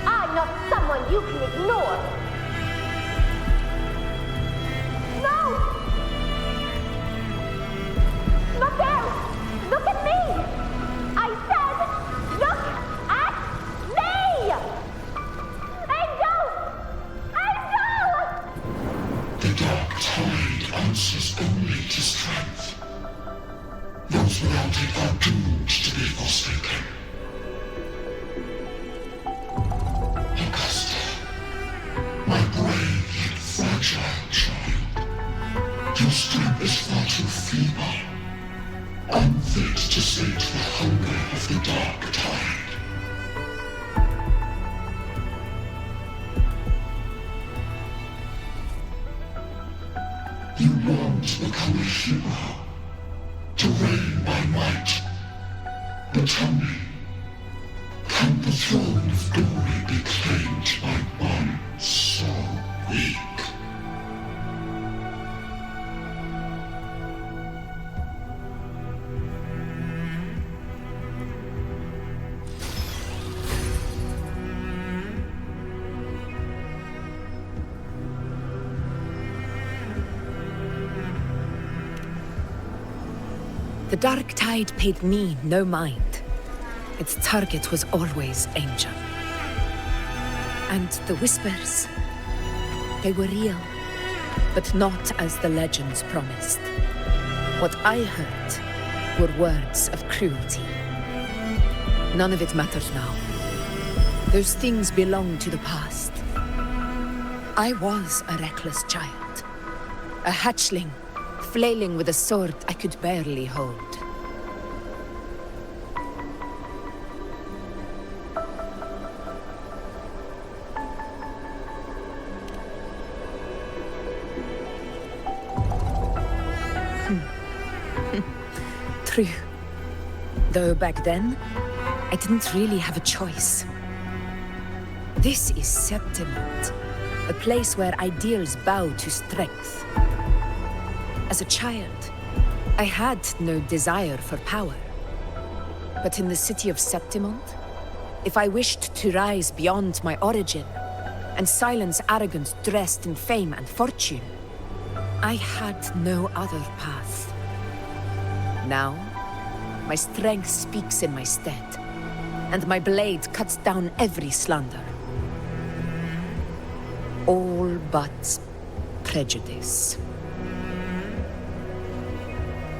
I'm not someone you can ignore. No! Not there! Look at me! I said, look at me! Angel! Angel! The dark tide answers only to strength. Those without it are doomed to be forsaken. Augusta, my brave yet fragile child, your strength is far too feeble, unfit to sate the hunger of the dark tide. You long to become a hero, to reign by might. But tell me, can the throne of glory be claimed by one so weak? The dark tide paid me no mind. Its target was always Angel. And the whispers, they were real. but not as the legends promised. What I heard were words of cruelty. None of it matters now. Those things belong to the past. I was a reckless child. A hatchling, flailing with a sword I could barely hold. True. Though back then, I didn't really have a choice. This is Septimont, a place where ideals bow to strength. As a child, I had no desire for power. But in the city of Septimont, if I wished to rise beyond my origin and silence arrogance dressed in fame and fortune, I had no other path. Now, my strength speaks in my stead, and my blade cuts down every slander. All but prejudice.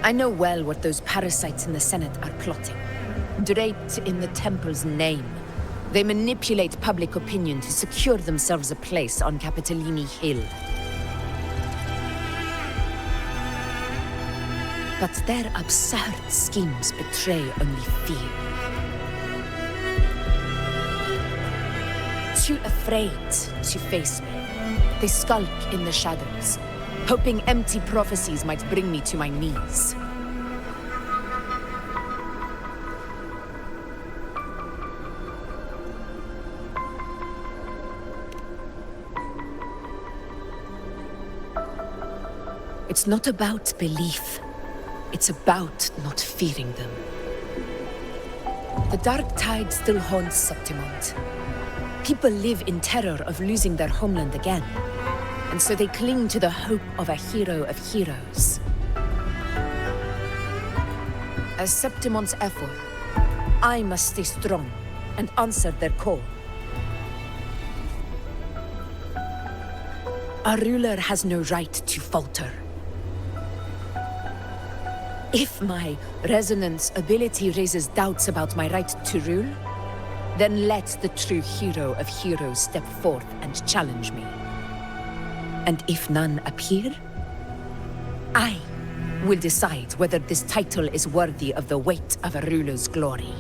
I know well what those parasites in the Senate are plotting. Draped in the Temple's name, they manipulate public opinion to secure themselves a place on Capitolini Hill. But their absurd schemes betray only fear. Too afraid to face me, they skulk in the shadows, hoping empty prophecies might bring me to my knees. It's not about belief. It's about not fearing them. The dark tide still haunts Septimont. People live in terror of losing their homeland again, and so they cling to the hope of a hero of heroes. As Septimont's effort, I must stay strong and answer their call. Our ruler has no right to falter. If my resonance ability raises doubts about my right to rule, then let the true hero of heroes step forth and challenge me. And if none appear, I will decide whether this title is worthy of the weight of a ruler's glory.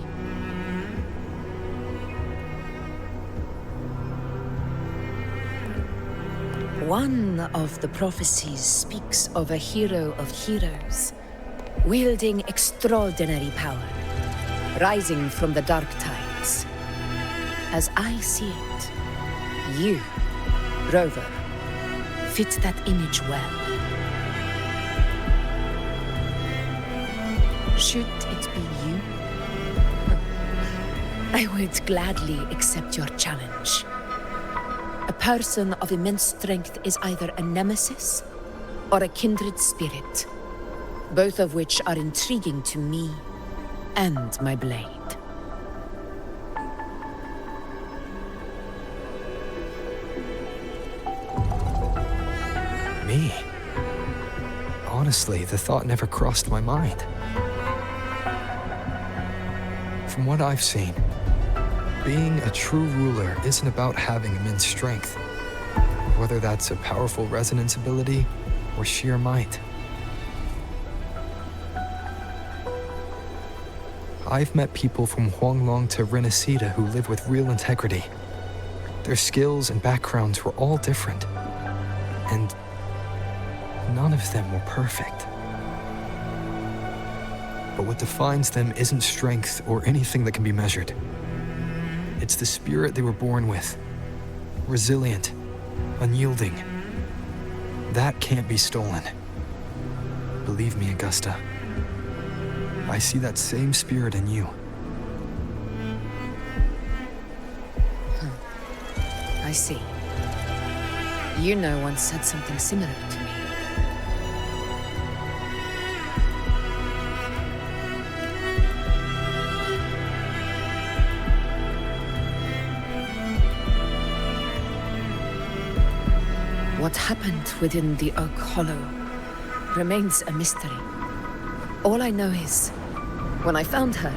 One of the prophecies speaks of a hero of heroes, wielding extraordinary power, rising from the dark tides. As I see it, you, Rover, fit that image well. Should it be you? I would gladly accept your challenge. A person of immense strength is either a nemesis or a kindred spirit, both of which are intriguing to me and my blade. Me? Honestly, the thought never crossed my mind. From what I've seen, being a true ruler isn't about having immense strength, whether that's a powerful resonance ability or sheer might. I've met people from Huanglong to Rinascita who live with real integrity. Their skills and backgrounds were all different, and none of them were perfect. But what defines them isn't strength or anything that can be measured. It's the spirit they were born with. Resilient, unyielding. That can't be stolen. Believe me, Augusta. I see that same spirit in you. I see. You once said something similar to me. What happened within the Oak Hollow remains a mystery. All I know is, when I found her,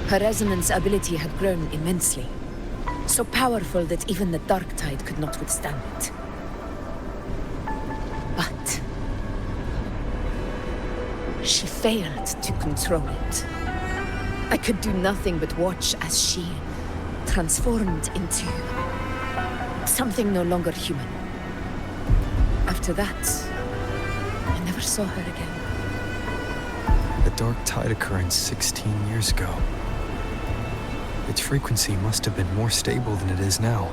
her resonance ability had grown immensely. So powerful that even the Dark Tide could not withstand it. But she failed to control it. I could do nothing but watch as she transformed into something no longer human. After that, I never saw her again. The Dark Tide occurrence 16 years ago. Its frequency must have been more stable than it is now.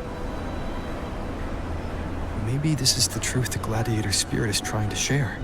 Maybe this is the truth the Gladiator spirit is trying to share.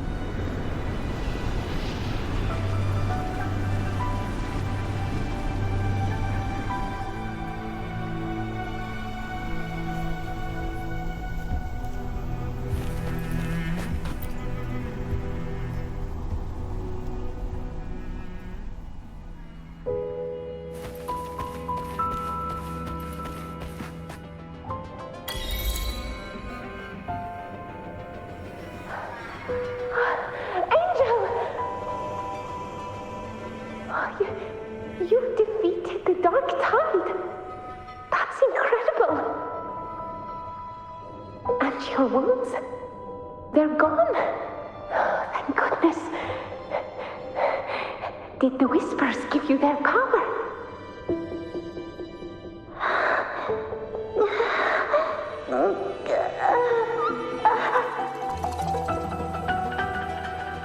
You've defeated the Dark Tide. That's incredible. And your wounds, they're gone. Oh, thank goodness. Did the Whispers give you their power?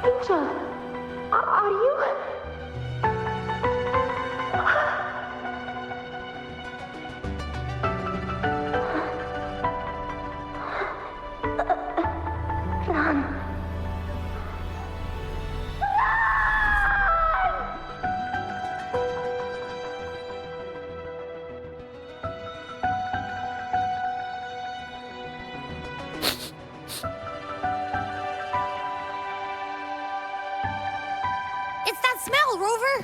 Angel, are you... Run. It's that smell, Rover!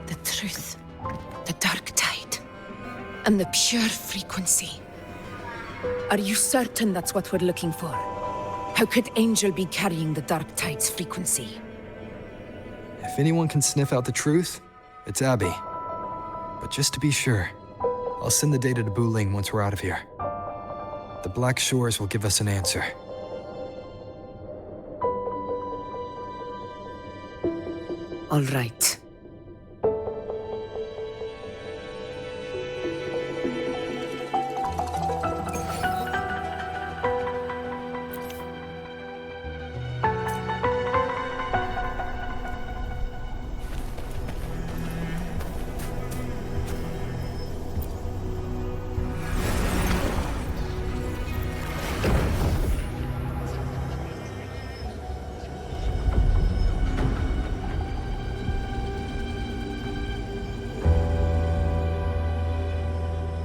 The truth, the Dark Tide, and the pure frequency. Are you certain that's what we're looking for? How could Angel be carrying the Dark Tide's frequency? If anyone can sniff out the truth, it's Abby. But just to be sure, I'll send the data to Buling once we're out of here. The Black Shores will give us an answer. All right.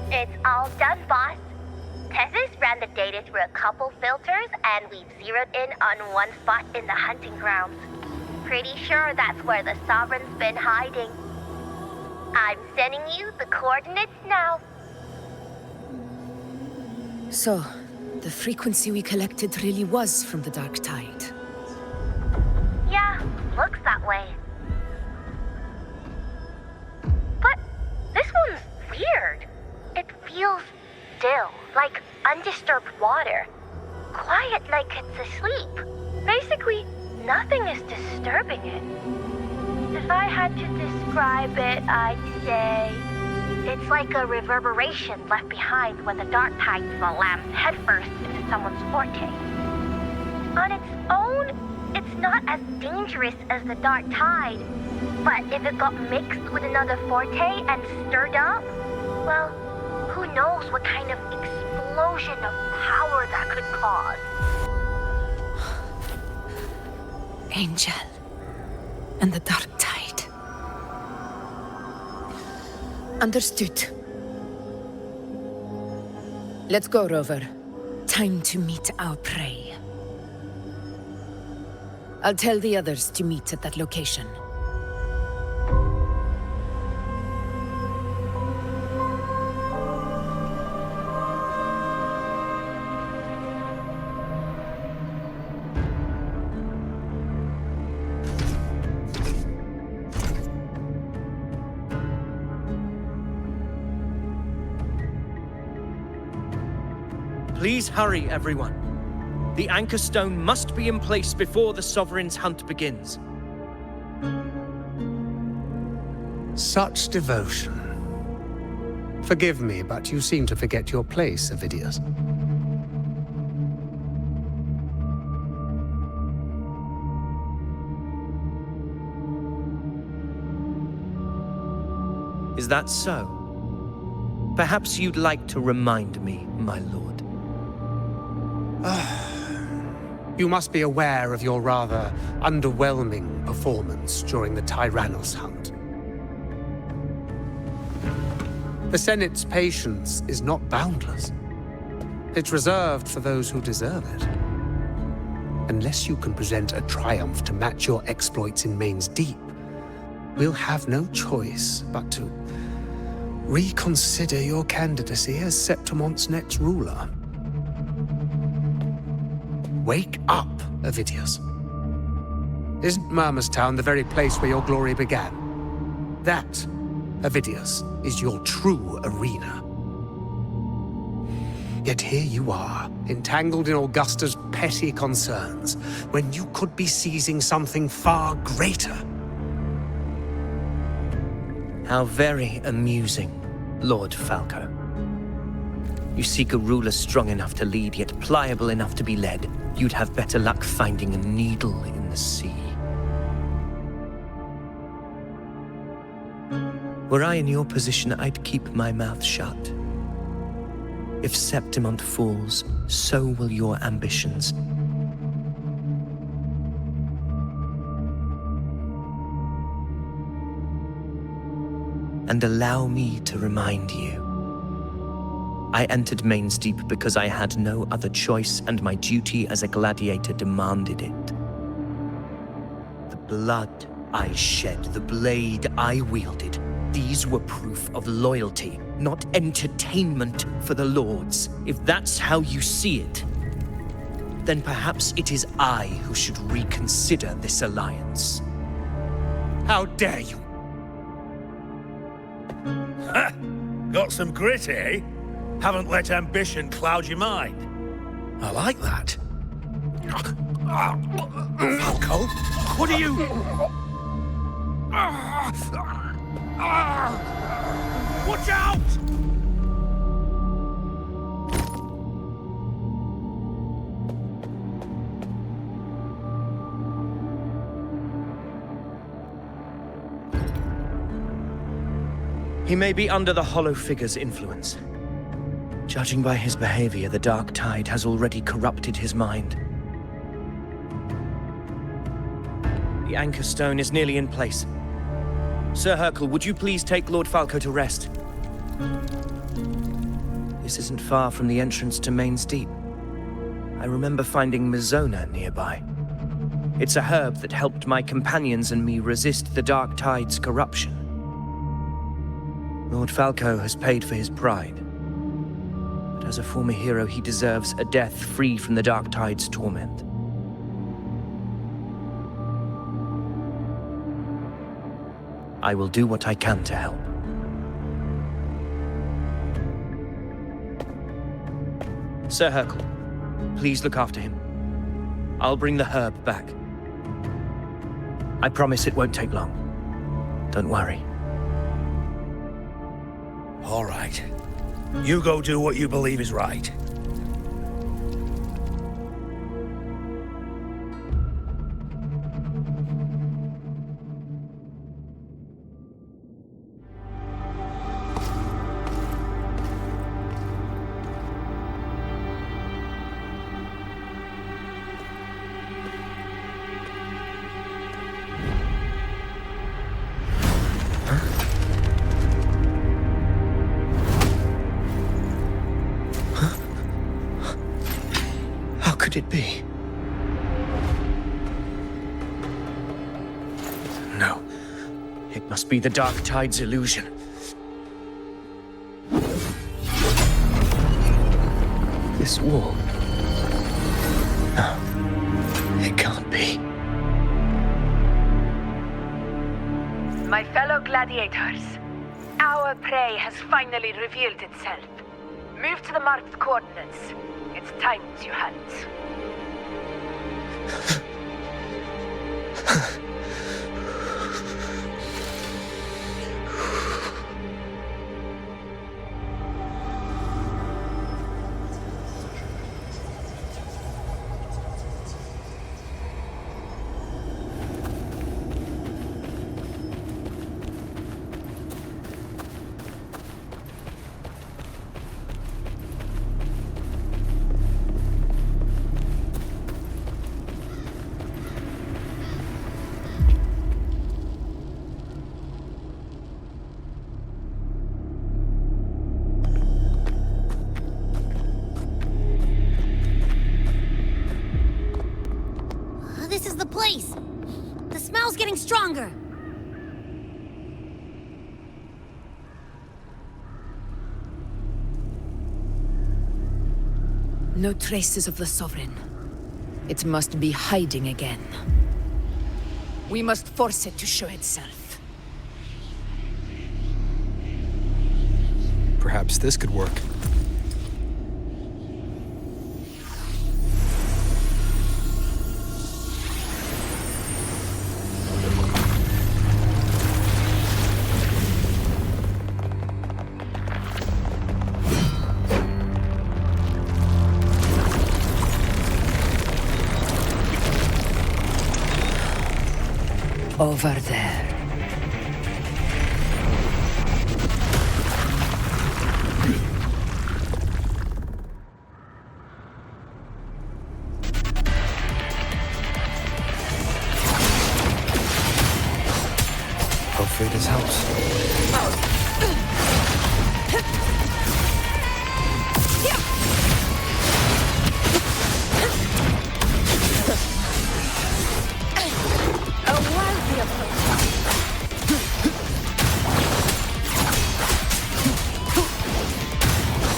It's all done, boss. Tessus ran the data through a couple filters, and we've zeroed in on one spot in the hunting grounds. Pretty sure that's where the Sovereign's been hiding. I'm sending you the coordinates now. So, the frequency we collected really was from the Dark Tide. Yeah, looks that way. But this one's weird. It feels still, like undisturbed water. Quiet like it's asleep. Basically, nothing is disturbing it. If I had to describe it, I'd say it's like a reverberation left behind when the Dark Tide slams headfirst into someone's forte. On its own, it's not as dangerous as the Dark Tide, but if it got mixed with another forte and stirred up, well, who knows what kind of explosion of power that could cause. Angel and the Dark Tide. Understood. Let's go, Rover. Time to meet our prey. I'll tell the others to meet at that location. Please hurry, everyone. The anchor stone must be in place before the Sovereign's hunt begins. Such devotion. Forgive me, but you seem to forget your place, Avidius. Is that so? Perhaps you'd like to remind me, my lord. You must be aware of your rather underwhelming performance during the Tyrannos hunt. The Senate's patience is not boundless. It's reserved for those who deserve it. Unless you can present a triumph to match your exploits in Main's Deep, we'll have no choice but to reconsider your candidacy as Septimont's next ruler. Wake up, Avidius. Isn't Murmurstown the very place where your glory began? That, Avidius, is your true arena. Yet here you are, entangled in Augusta's petty concerns, when you could be seizing something far greater. How very amusing, Lord Falco. You seek a ruler strong enough to lead, yet pliable enough to be led. You'd have better luck finding a needle in the sea. Were I in your position, I'd keep my mouth shut. If Septimont falls, so will your ambitions. And allow me to remind you. I entered Main's Deep because I had no other choice, and my duty as a gladiator demanded it. The blood I shed, the blade I wielded, these were proof of loyalty, not entertainment for the Lords. If that's how you see it, then perhaps it is I who should reconsider this alliance. How dare you! Ha! Got some grit, eh? Haven't let ambition cloud your mind. I like that. Falco, what are you... Watch out! He may be under the Hollow Figure's influence. Judging by his behavior, the Dark Tide has already corrupted his mind. The anchor stone is nearly in place. Sir Hercule, would you please take Lord Falco to rest? This isn't far from the entrance to Main's Deep. I remember finding Mizona nearby. It's a herb that helped my companions and me resist the Dark Tide's corruption. Lord Falco has paid for his pride. But as a former hero, he deserves a death free from the Dark Tide's torment. I will do what I can to help. Sir Hercule, please look after him. I'll bring the herb back. I promise it won't take long. Don't worry. All right. You go do what you believe is right. It be? No. It must be the Dark Tide's illusion. This wall. No. It can't be. My fellow gladiators, our prey has finally revealed itself. Move to the marked coordinates. time to hunt. This is the place! The smell's getting stronger! No traces of the Sovereign. It must be hiding again. We must force it to show itself. Perhaps this could work. Over there. Hopefully this helps.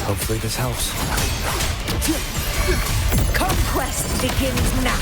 Hopefully this helps. Conquest begins now.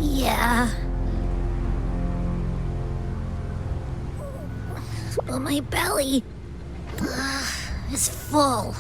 Yeah. But my belly is full.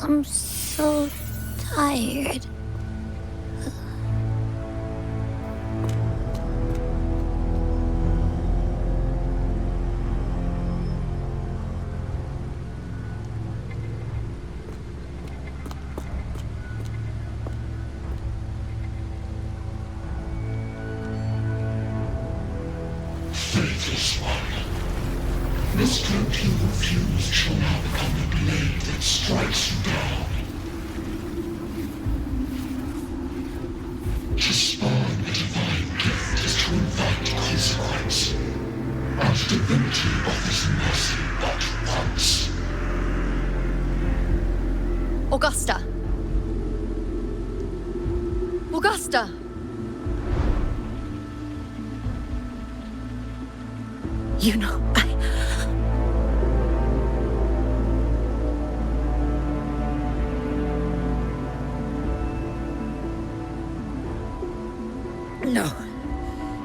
I'm so tired. Faithless one. This cloak you refused shall now become the blade that strikes you down. To spawn a divine gift is to invite consequence. And Divinity offers mercy but once. Augusta! Augusta! You know, No.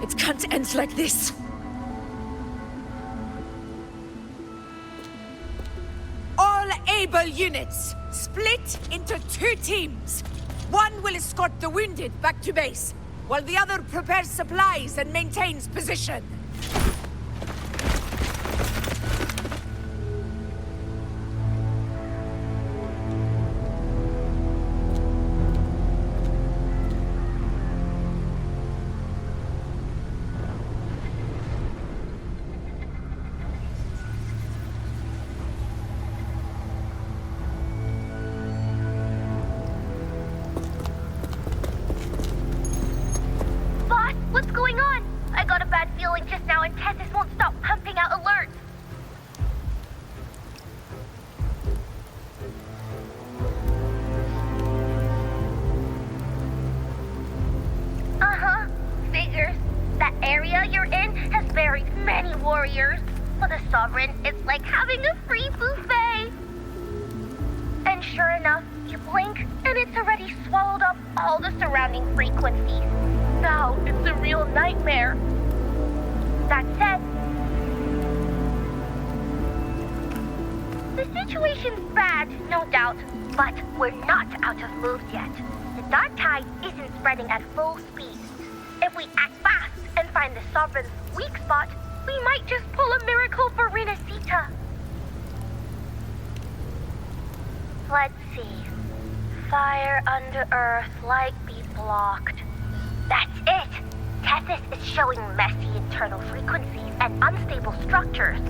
It can't end like this. All able units, split into 2 teams. One will escort the wounded back to base, while the other prepares supplies and maintains position. What's going on? I got a bad feeling just now and Tessus won't stop pumping out alerts. Uh-huh. Figures. That area you're in has buried many warriors. For the Sovereign, it's like having a free buffet. And sure enough, you blink and it's already swallowed up all the surrounding frequencies. Now it's a real nightmare. That said, the situation's bad, no doubt, but we're not out of moves yet. The dark tide isn't spreading at full speed. If we act fast and find the Sovereign's weak spot, we might just pull a miracle for Rinascita. Let's see. Fire under earth, light be blocked. That's it! Tessus is showing messy internal frequencies and unstable structures.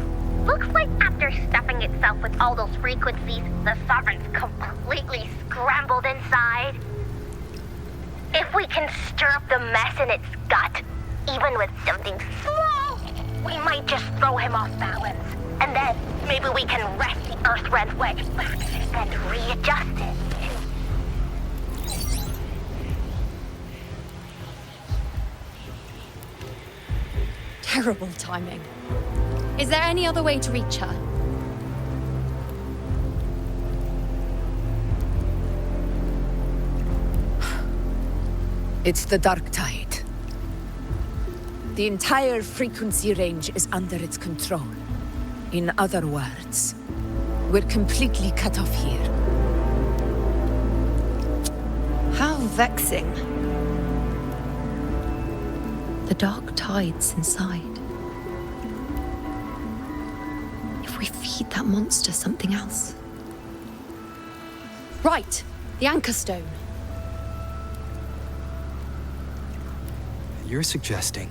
Looks like after stuffing itself with all those frequencies, the Sovereign's completely scrambled inside. If we can stir up the mess in its gut, even with something small, we might just throw him off balance. And then maybe we can wrest the Earthren's wedge back and readjust it. Terrible timing. Is there any other way to reach her? It's the dark tide. The entire frequency range is under its control. In other words, we're completely cut off here. How vexing. The dark tide's inside. If we feed that monster something else. Right, the Anchor Stone. You're suggesting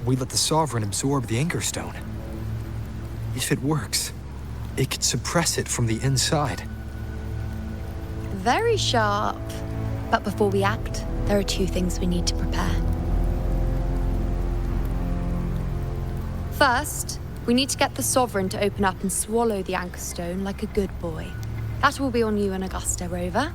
we let the Sovereign absorb the Anchor Stone. If it works, it could suppress it from the inside. Very sharp. But before we act, there are 2 things we need to prepare. First, we need to get the Sovereign to open up and swallow the Anchor Stone like a good boy. That will be on you and Augusta, Rover.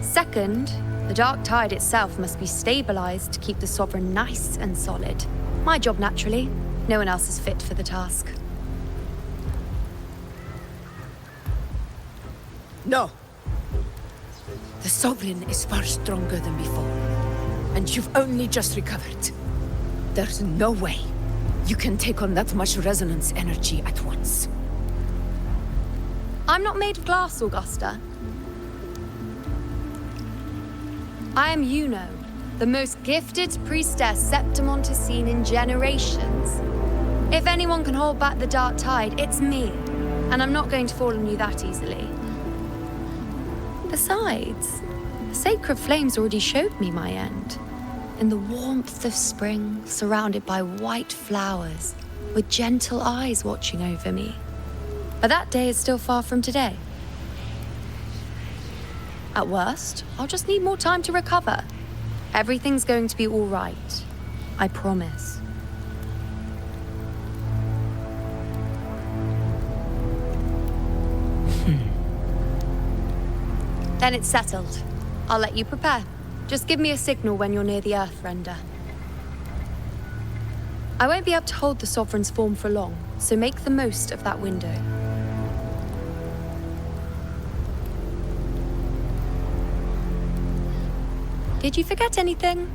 Second, the dark tide itself must be stabilized to keep the Sovereign nice and solid. My job, naturally. No one else is fit for the task. No. The Sovereign is far stronger than before. And you've only just recovered. There's no way you can take on that much resonance energy at once. I'm not made of glass, Augusta. I am Juno, the most gifted priestess Septimont has seen in generations. If anyone can hold back the dark tide, it's me. And I'm not going to fall on you that easily. Besides, the sacred flames already showed me my end. In the warmth of spring, surrounded by white flowers, with gentle eyes watching over me. But that day is still far from today. At worst, I'll just need more time to recover. Everything's going to be all right. I promise. Then it's settled. I'll let you prepare. Just give me a signal when you're near the Earthrender. I won't be able to hold the Sovereign's form for long, so make the most of that window. Did you forget anything?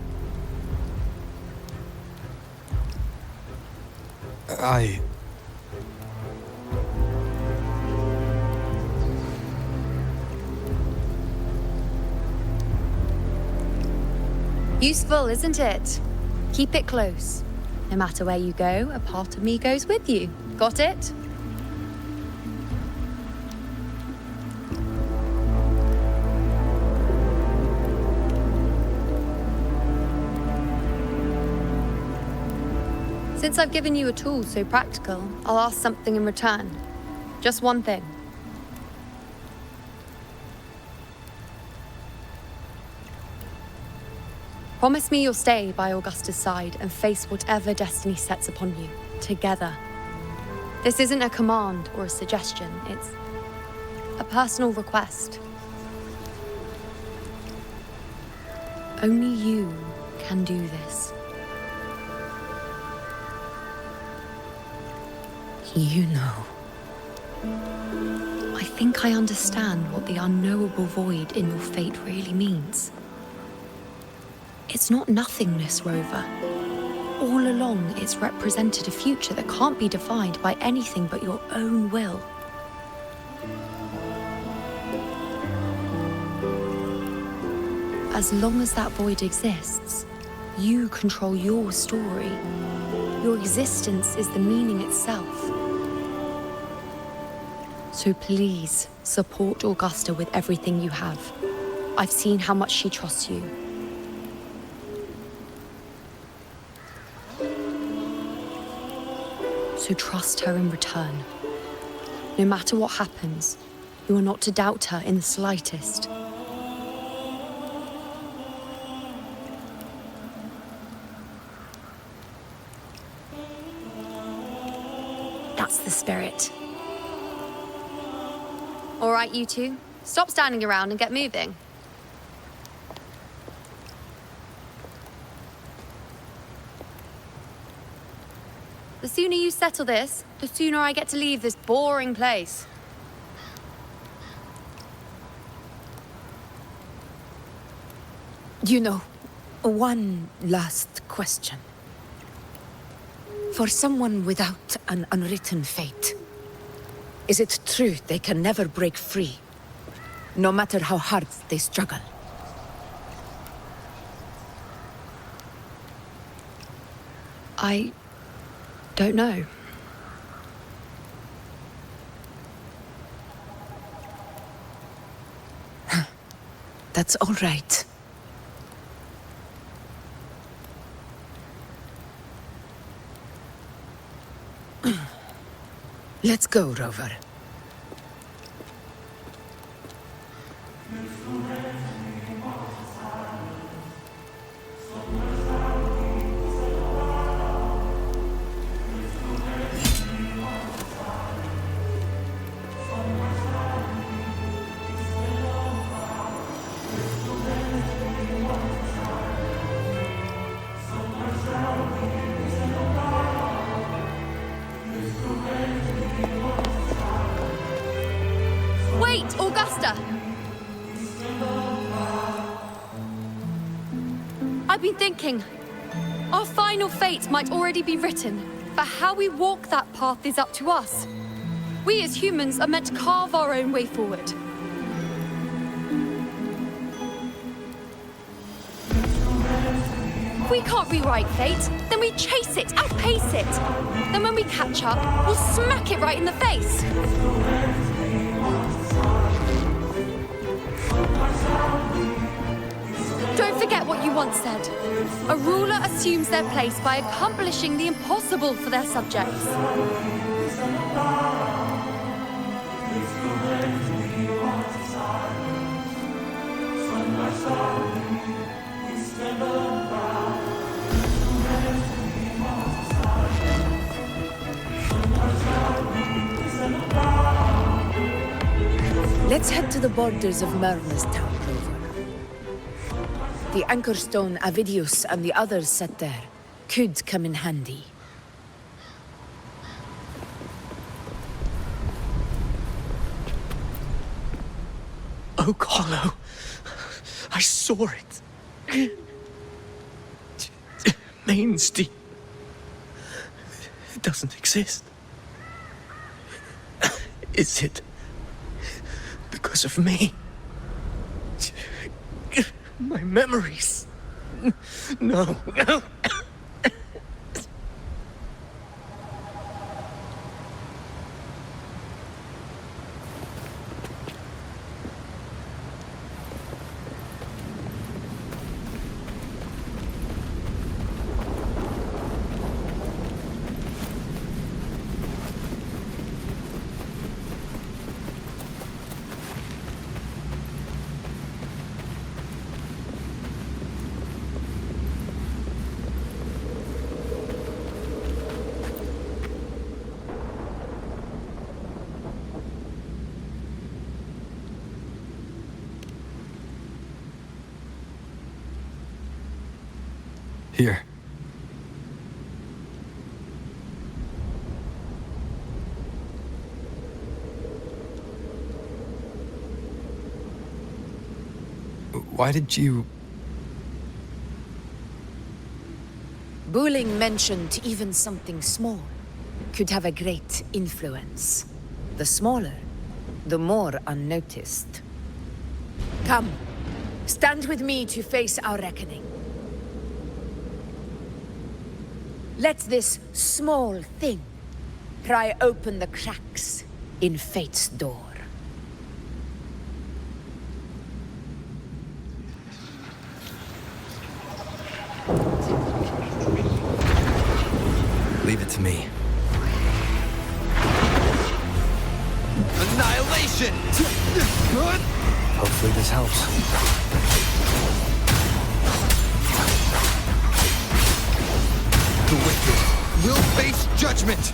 Useful, isn't it? Keep it close. No matter where you go, a part of me goes with you. Got it? Since I've given you a tool so practical, I'll ask something in return. Just one thing. Promise me you'll stay by Augusta's side and face whatever destiny sets upon you, together. This isn't a command or a suggestion, it's a personal request. Only you can do this. You know. I think I understand what the unknowable void in your fate really means. It's not nothingness, Rover. All along, it's represented a future that can't be defined by anything but your own will. As long as that void exists, you control your story. Your existence is the meaning itself. So please, support Augusta with everything you have. I've seen how much she trusts you. So trust her in return. No matter what happens, you are not to doubt her in the slightest. That's the spirit. All right, you two. Stop standing around and get moving. The sooner you settle this, the sooner I get to leave this boring place. You know, one last question. For someone without an unwritten fate, is it true they can never break free, no matter how hard they struggle? I don't know. That's all right. Let's go, Rover. Wait, Augusta! I've been thinking. Our final fate might already be written, but how we walk that path is up to us. We as humans are meant to carve our own way forward. If we can't rewrite fate, then we chase it, outpace it. Then when we catch up, we'll smack it right in the face. Don't forget what you once said. A ruler assumes their place by accomplishing the impossible for their subjects. Let's head to the borders of Myrna's town, Rover. The anchor stone Avidius and the others set there could come in handy. Oak Hollow. I saw it. Main Street. It doesn't exist. Is it because of me? My memories. No. Here. Why did you... Buling mentioned even something small could have a great influence. The smaller, the more unnoticed. Come, stand with me to face our reckoning. Let this small thing pry open the cracks in fate's door. Leave it to me. Annihilation! Hopefully this helps. The wicked will face judgment!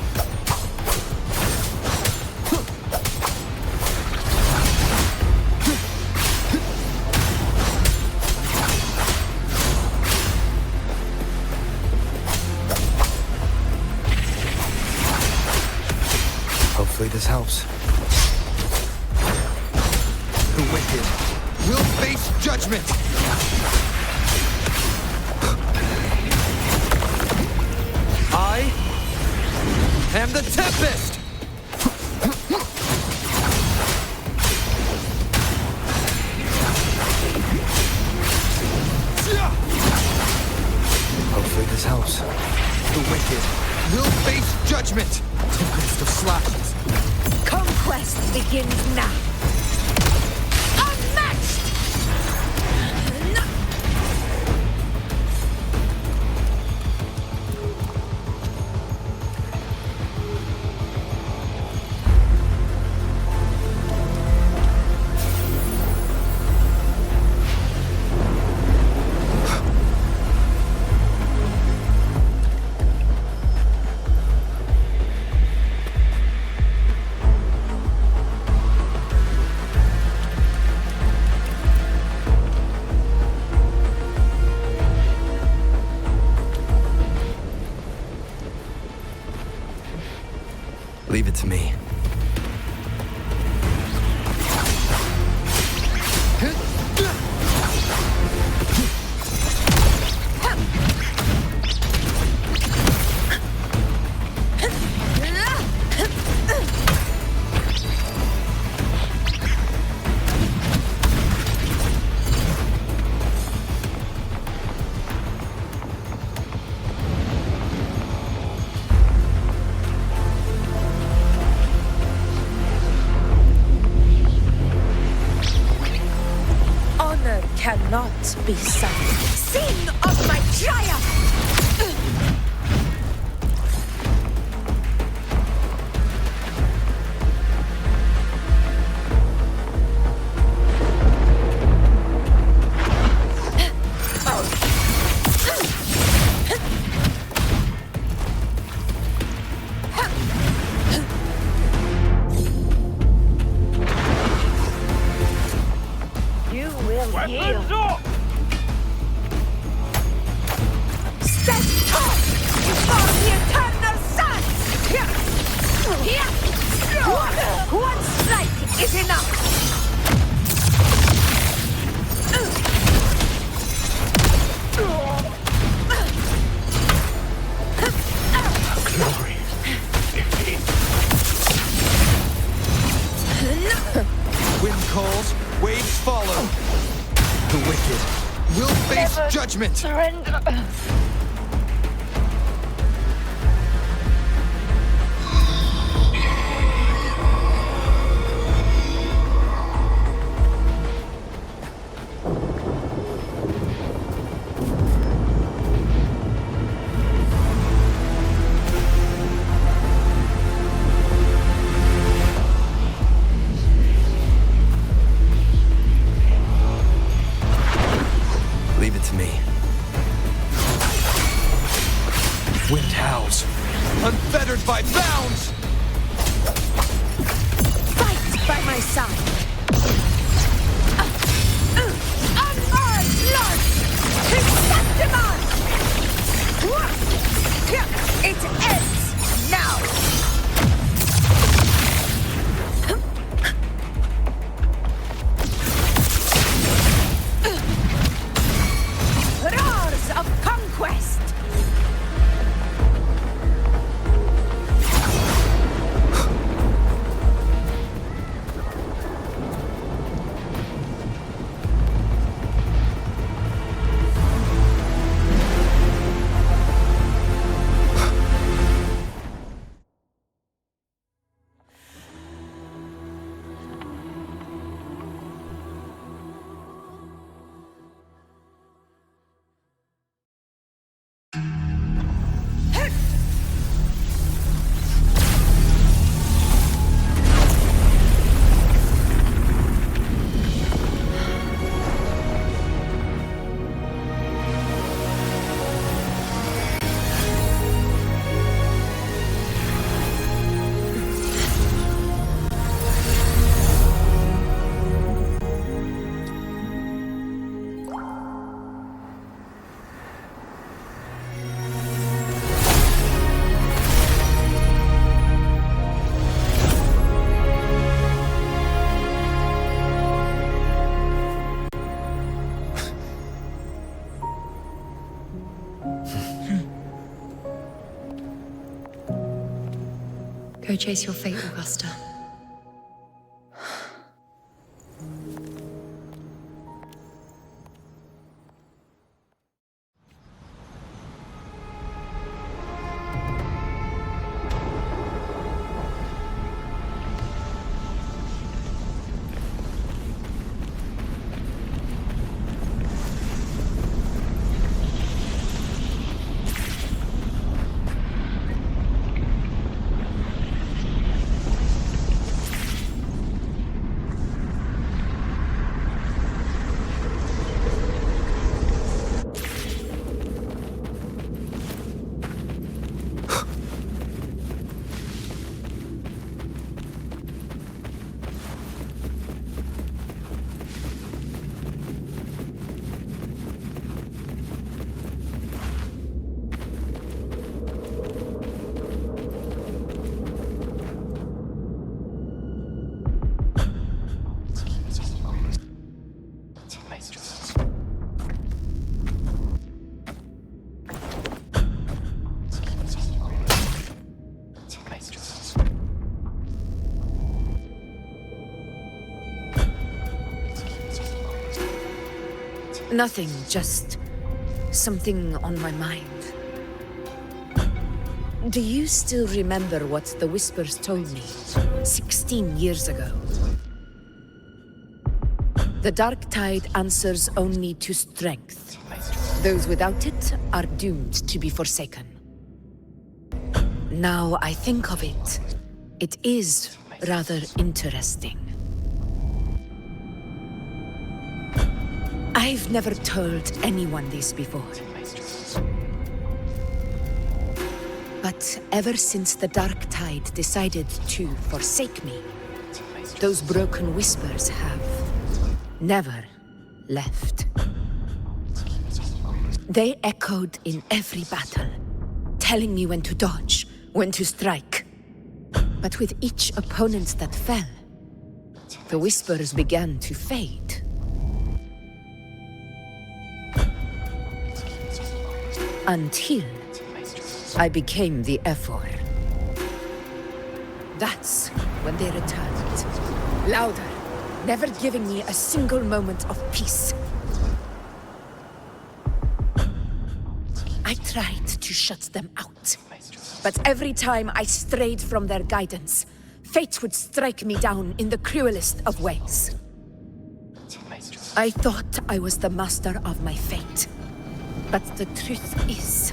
Hopefully this helps. The wicked will face judgment! I am the Tempest! Hopefully this helps. The wicked will face judgment! Tempest of slashes. Conquest begins now. Unmatched! Leave it to me. not be silent. Sing of my triumph! Weapons up! Stand tall before the eternal sun! One strike is enough! Glory. Wind calls, waves follow. The wicked will face judgment. Surrender. Leave it to me. Wind howls, unfettered by bounds! Fight by my side! Unarmed blood! Chrysanthemum! It ends now! Roars of conquest! Go chase your fate, Augusta. Nothing, just something on my mind. Do you still remember what the Whispers told me 16 years ago? The dark tide answers only to strength. Those without it are doomed to be forsaken. Now I think of it, it is rather interesting. I've never told anyone this before. But ever since the dark tide decided to forsake me, those broken whispers have never left. They echoed in every battle, telling me when to dodge, when to strike. But with each opponent that fell, the whispers began to fade. Until I became the Ephor. That's when they returned. Louder, never giving me a single moment of peace. I tried to shut them out. But every time I strayed from their guidance, fate would strike me down in the cruelest of ways. I thought I was the master of my fate. But the truth is,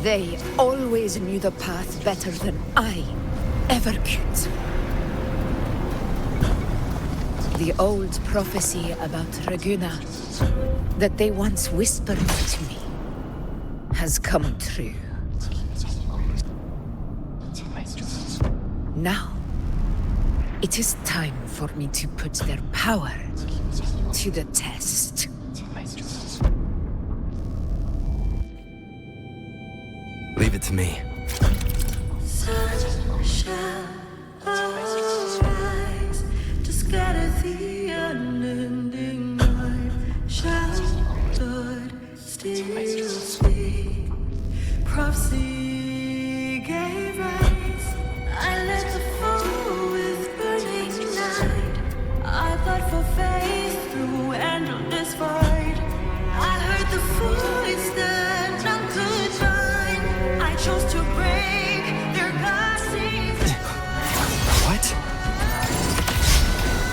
they always knew the path better than I ever could. The old prophecy about Raguna, that they once whispered to me, has come true. Now, it is time for me to put their power to the test. Leave it to me. Sun shall arise to scatter the unending night. Shall blood still speak? Prophecy gave rise. I led the foe with burning night. I fought for faith through endless fight. I heard the voice that none could find. I chose to break their glassing. What?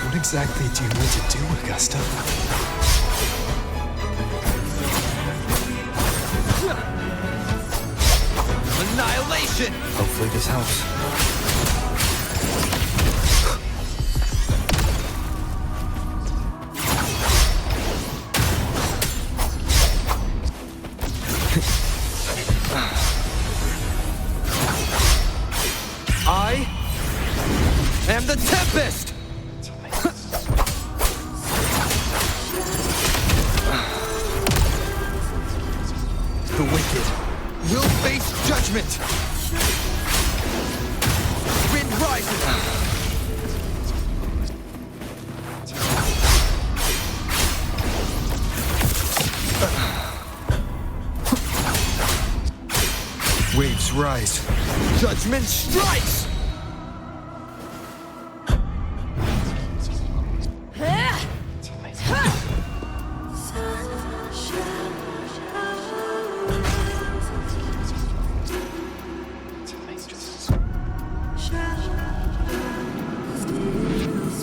What exactly do you need to do, Augusta? Annihilation! Hopefully this helps. I am the Tempest! The wicked will face judgment! Wind rises! Waves rise. Judgment strikes!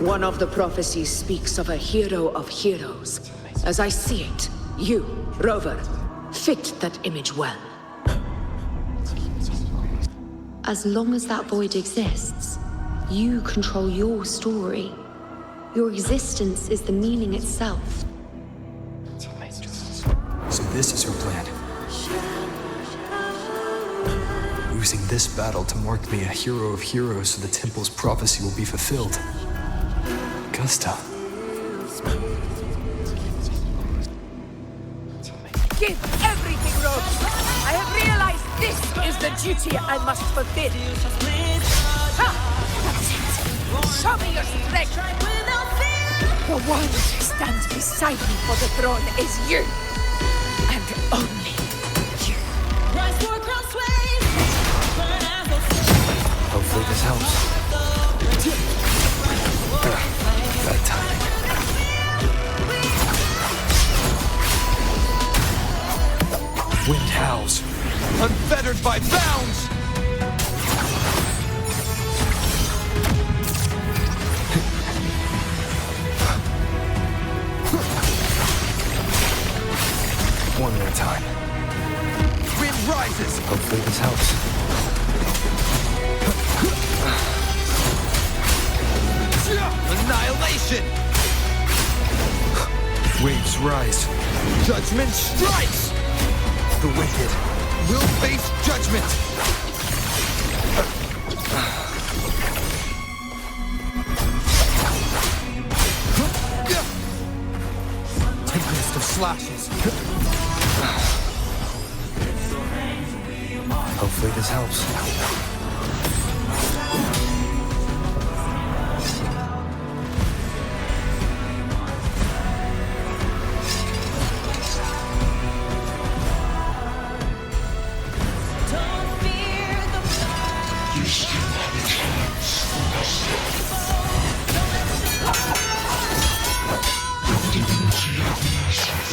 One of the prophecies speaks of a hero of heroes. As I see it, you, Rover, fit that image well. As long as that void exists, you control your story. Your existence is the meaning itself. So this is her plan. Using this battle to mark me a hero of heroes so the temple's prophecy will be fulfilled. Augusta. Give everything, Rogue! I have realized this is the duty I must fulfill. Ha! That's it! Show me your strength! The one who stands beside me for the throne is you! And only you. Hopefully this helps. Bad timing. Wind howls, unfettered by bounds! rise. Judgment strikes! The wicked will face judgment! Tempest of slashes. Hopefully this helps.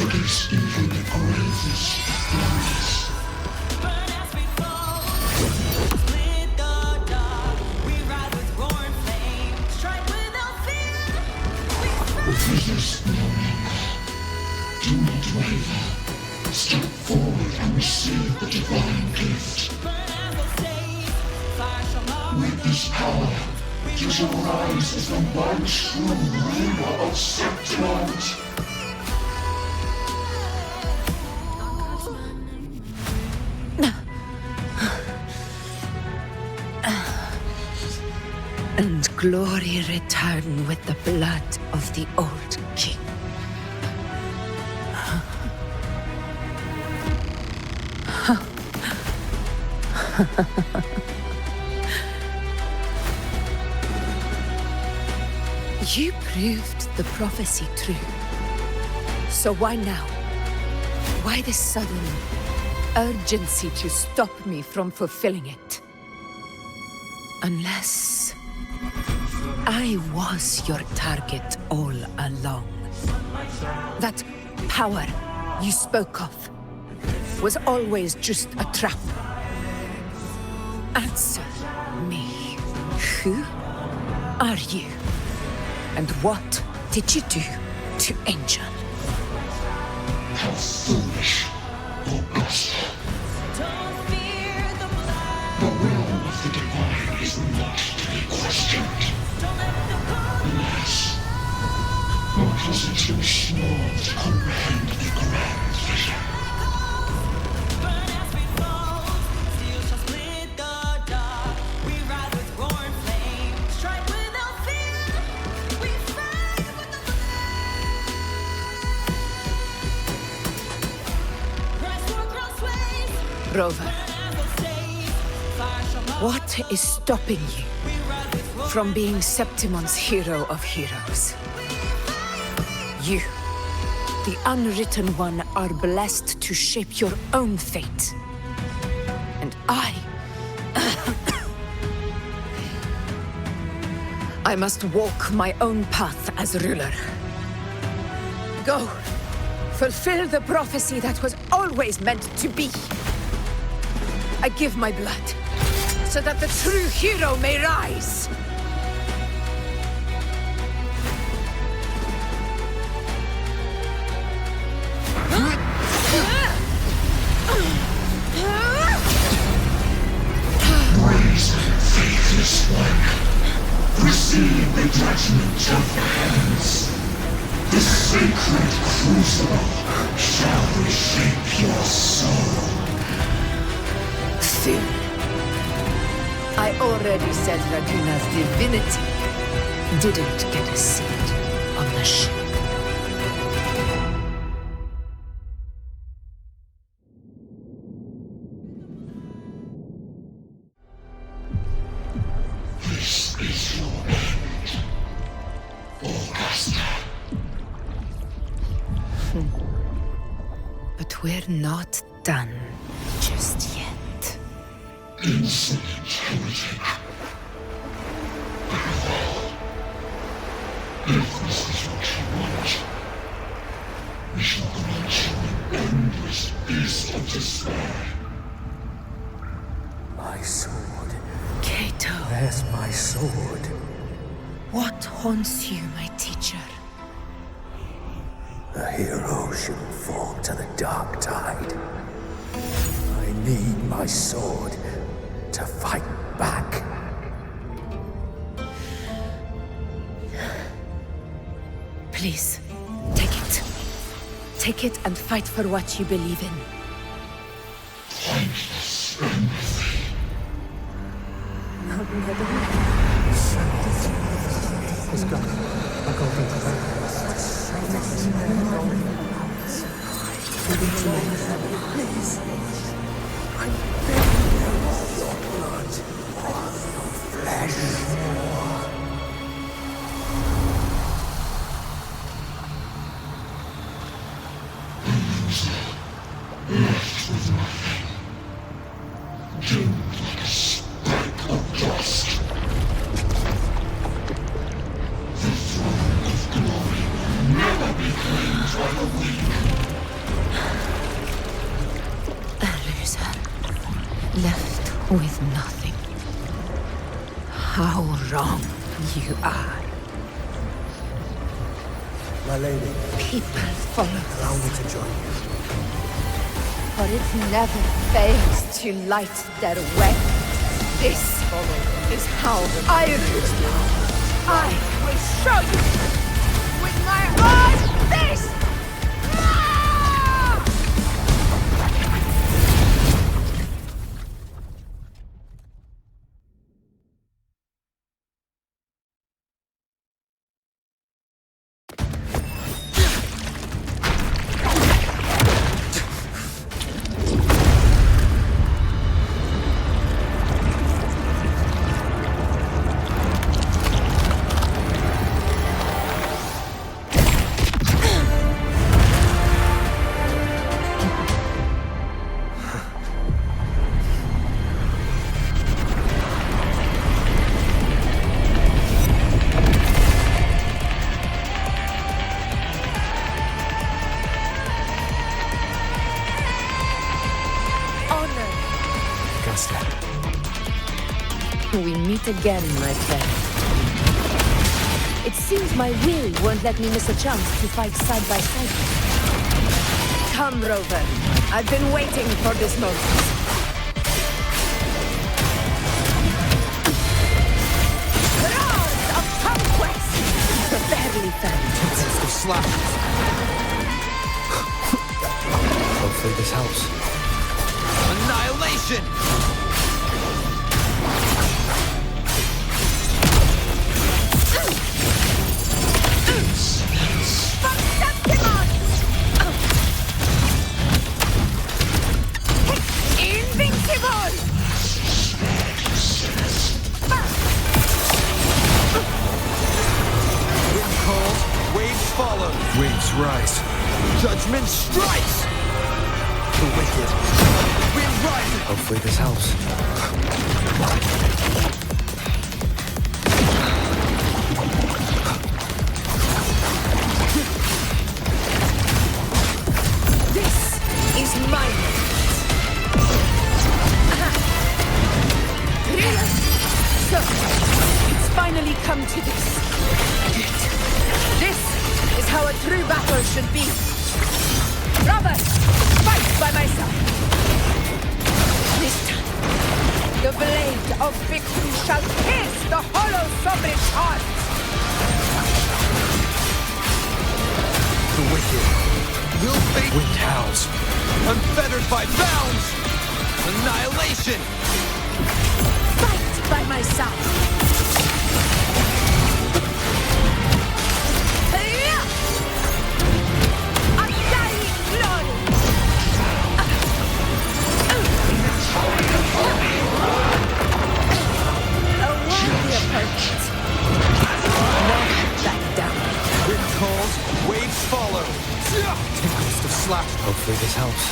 Against even the greatest enemies. With this knowing, do not waver. Step forward and receive the divine gift. With this power, you shall rise as the one true ruler of Septimont. And glory return with the blood of the old king. You proved the prophecy true. So why now? Why this sudden urgency to stop me from fulfilling it? Unless I was your target all along. That power you spoke of was always just a trap. Answer me. Who are you? And what did you do to Angel? How foolish, Augusta. The will of the divine is not to be questioned. Alas, because it is too small to comprehend the grand vision. Rover, what is stopping you from being Septimon's hero of heroes? You, the unwritten one, are blessed to shape your own fate. And I must walk my own path as ruler. Go, fulfill the prophecy that was always meant to be. I give my blood, so that the true hero may rise! Brazen, faithless one, receive the judgment of the heavens. The sacred crucible shall reshape your soul. Soon. I already said Raguna's Divinity didn't get a seat on the ship. This is your end, Augusta. But we're not done just yet. Insolent heretic. Very well. If this is what you want, we shall grant you an endless beast of despair. My sword. Cato. Where's my sword? What haunts you, my teacher? A hero shouldn't fall to the dark tide. I need my sword to fight back. Please, take it. Take it and fight for what you believe in. Left with nothing. How wrong you are. My lady. People follow Allow me to join you. For it never fails to light their way. This is how I rule. I will show you with my own fist! We meet again, my friend. It seems my will won't let me miss a chance to fight side by side with you. Come, Rover. I've been waiting for this moment. Roars of conquest! Barely found. Taste of slashes. Hopefully this helps. Annihilation! Waves rise. Judgment strikes! The wicked. Wind rises! Hopefully this helps. This is mine. So, it's finally come to this. This is how a true battle should be. Brothers, fight by my side. This time, the blade of victory shall pierce the hollow sovereign's heart. The wicked will face wind howls, unfettered by bounds. Annihilation. Fight by my side. Hopefully this helps.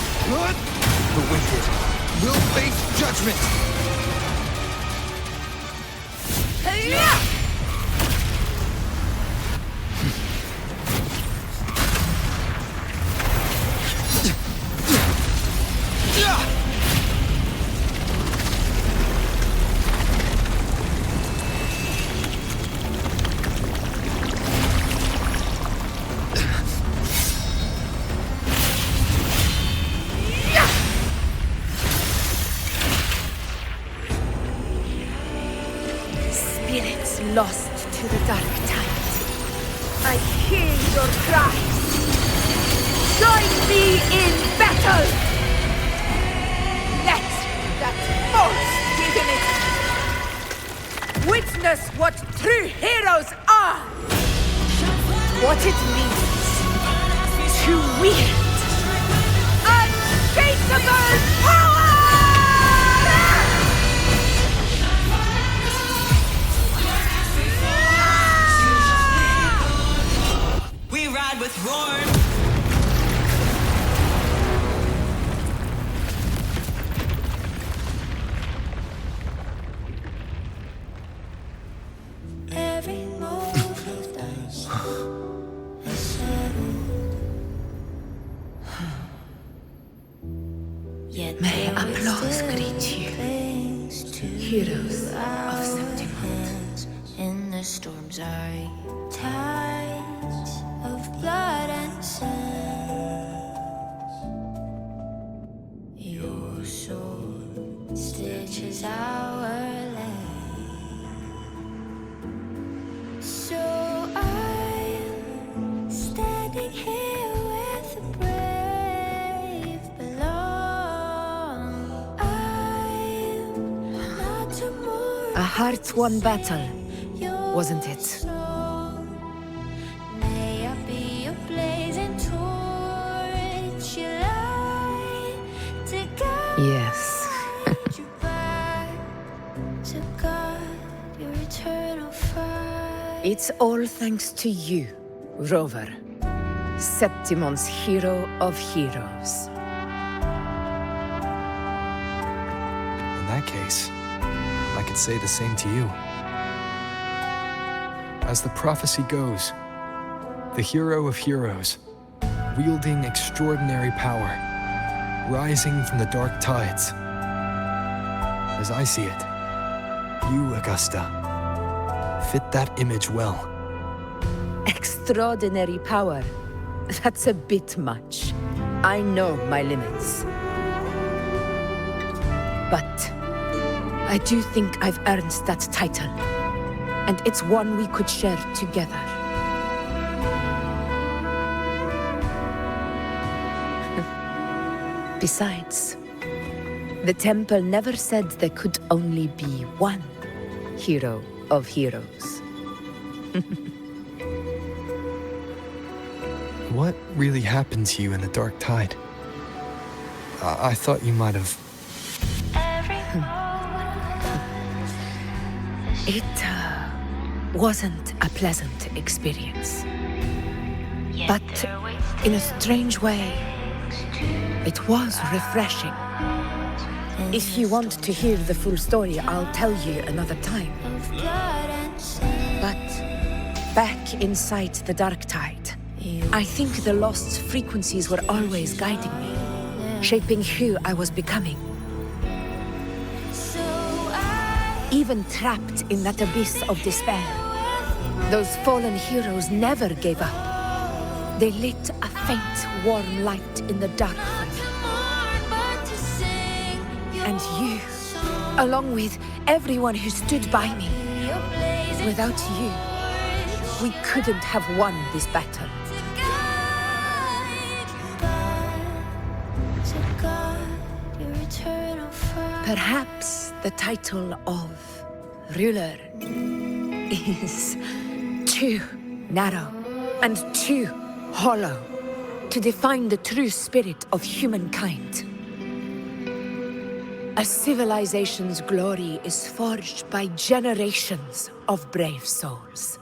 The wicked will face judgment! Lost to the dark tide. I hear your cries. Join me in battle! Let that false divinity witness what true heroes are! What it means to wield unshakable power! We ride with roar. Every move of dice is settled. Yet May applause greet you, heroes of Septimont. In the storm's eye, tides of blood and sand. Your sword stitches our land. So I'm standing here where the brave belong. I'm not tomorrow. A hard-won battle, wasn't it? May I be a blazing torch you light to guide Yes. you back to God, your eternal fire. It's all thanks to you, Rover, Septimon's hero of heroes. In that case, I could say the same to you. As the prophecy goes, the hero of heroes, wielding extraordinary power, rising from the dark tides. As I see it, you, Augusta, fit that image well. Extraordinary power. That's a bit much. I know my limits. But I do think I've earned that title. And it's one we could share together. Besides, the temple never said there could only be one hero of heroes. What really happened to you in the dark tide? I thought you might have... It wasn't a pleasant experience. But in a strange way, it was refreshing. If you want to hear the full story, I'll tell you another time. But back inside the dark tide, I think the lost frequencies were always guiding me, shaping who I was becoming. Even trapped in that abyss of despair, those fallen heroes never gave up. They lit a faint, warm light in the dark for me. And you, along with everyone who stood by me. Without you, we couldn't have won this battle. Perhaps the title of ruler is too narrow and too hollow to define the true spirit of humankind. A civilization's glory is forged by generations of brave souls.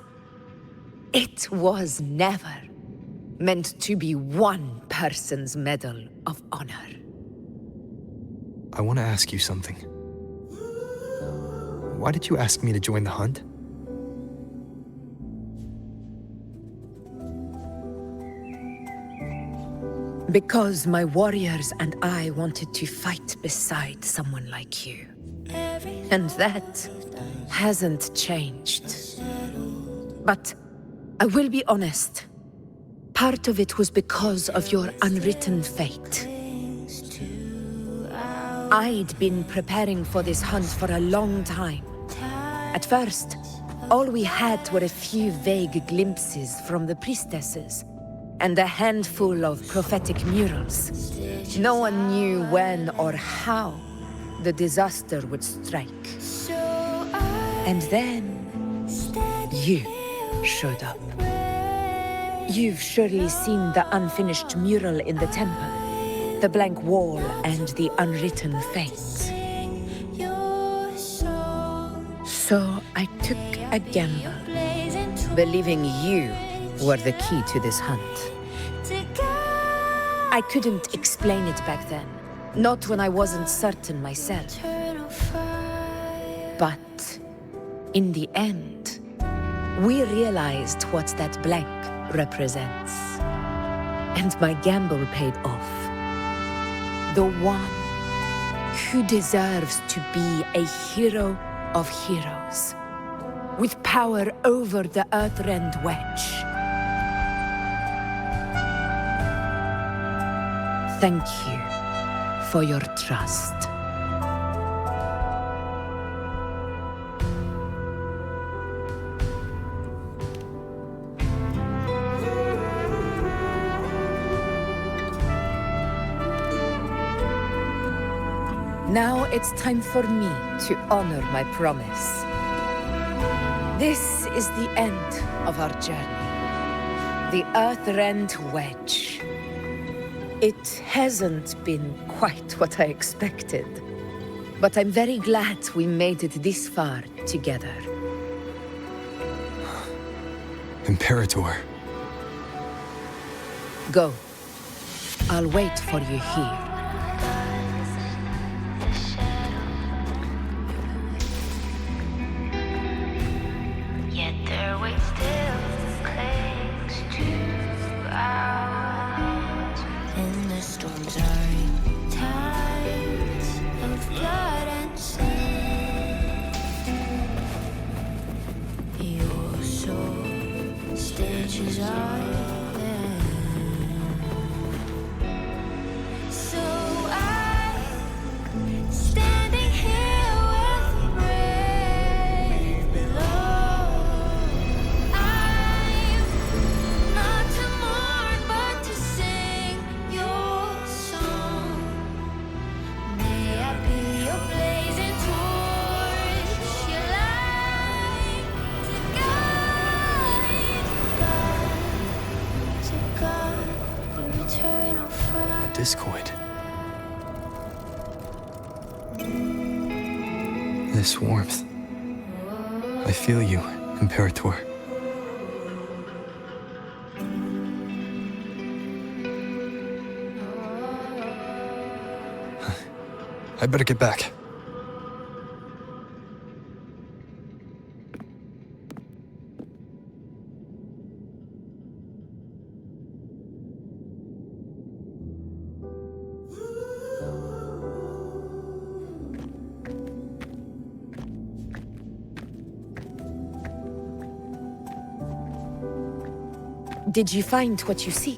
It was never meant to be one person's medal of honor. I want to ask you something. Why did you ask me to join the hunt? Because my warriors and I wanted to fight beside someone like you. And that hasn't changed. But I will be honest. Part of it was because of your unwritten fate. I'd been preparing for this hunt for a long time. At first, all we had were a few vague glimpses from the priestesses. and a handful of prophetic murals. No one knew when or how the disaster would strike. And then you showed up. You've surely seen the unfinished mural in the temple, the blank wall and the unwritten fate. So I took a gamble, believing you were the key to this hunt. I couldn't explain it back then, not when I wasn't certain myself. But in the end, we realized what that blank represents. And my gamble paid off. The one who deserves to be a hero of heroes, with power over the Earthrend Wedge. Thank you for your trust. Now it's time for me to honor my promise. This is the end of our journey. The Earthrend Wedge. It hasn't been quite what I expected, but I'm very glad we made it this far together. Imperator. Go. I'll wait for you here. Discord. This warmth. I feel you, Imperator. I better get back. Did you find what you seek?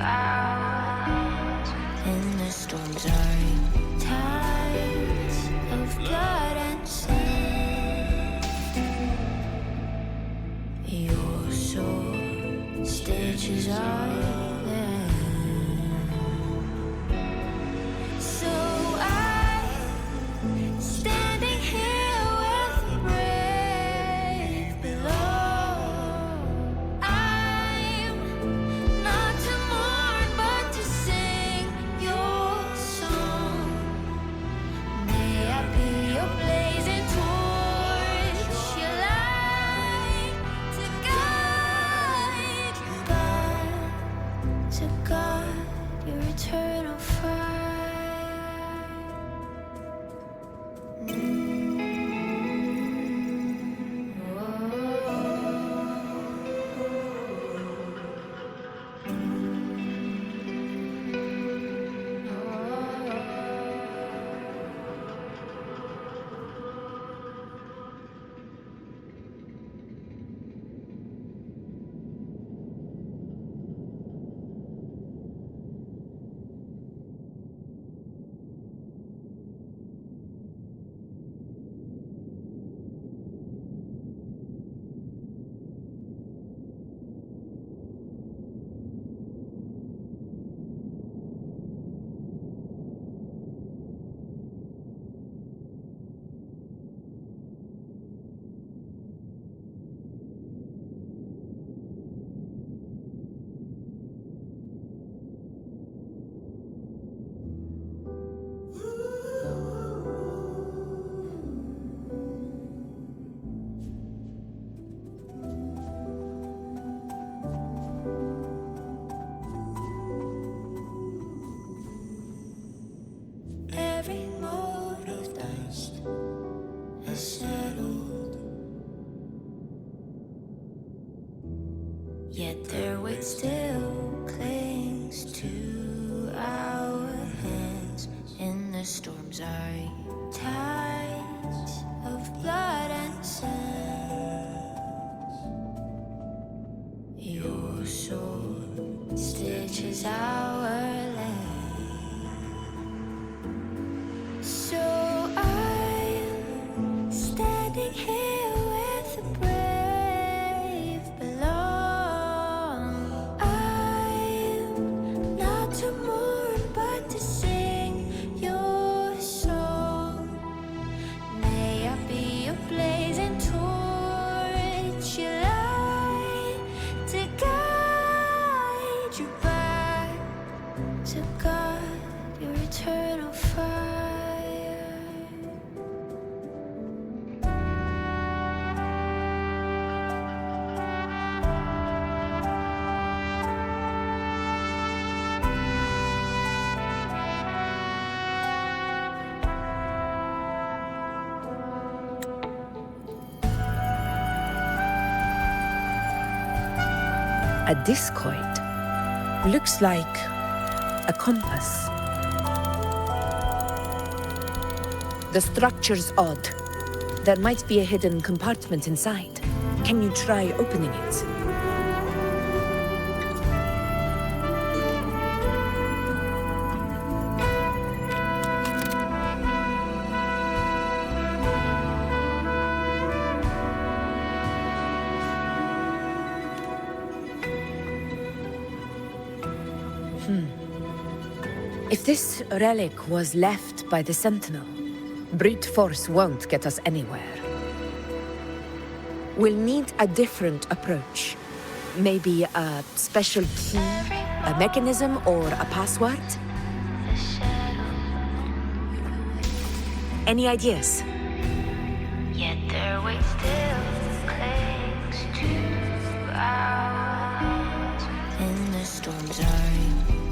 out in the storms are tides of blood and sand. Your soul stitches are there. So I'm standing here with the brave below. I'm not to mourn, but to sing your song. May I be your blazing torch, your light to guide your eternal fire. Every mote of dust has settled, yet their weight still clings to our hands. In the storms are tides of blood and sand. Your soul stitches our land. So I'm standing here with the brave below. I'm not to mourn, but to sing your song. May I be your blazing torch, your light to guide you back to God, your eternal fire. A discoid. Looks like a compass. The structure's odd. There might be a hidden compartment inside. Can you try opening it? If this relic was left by the Sentinel, brute force won't get us anywhere. We'll need a different approach. Maybe a special key, a mechanism, or a password? Any ideas? Yet their weight still clings to ours. In the storms are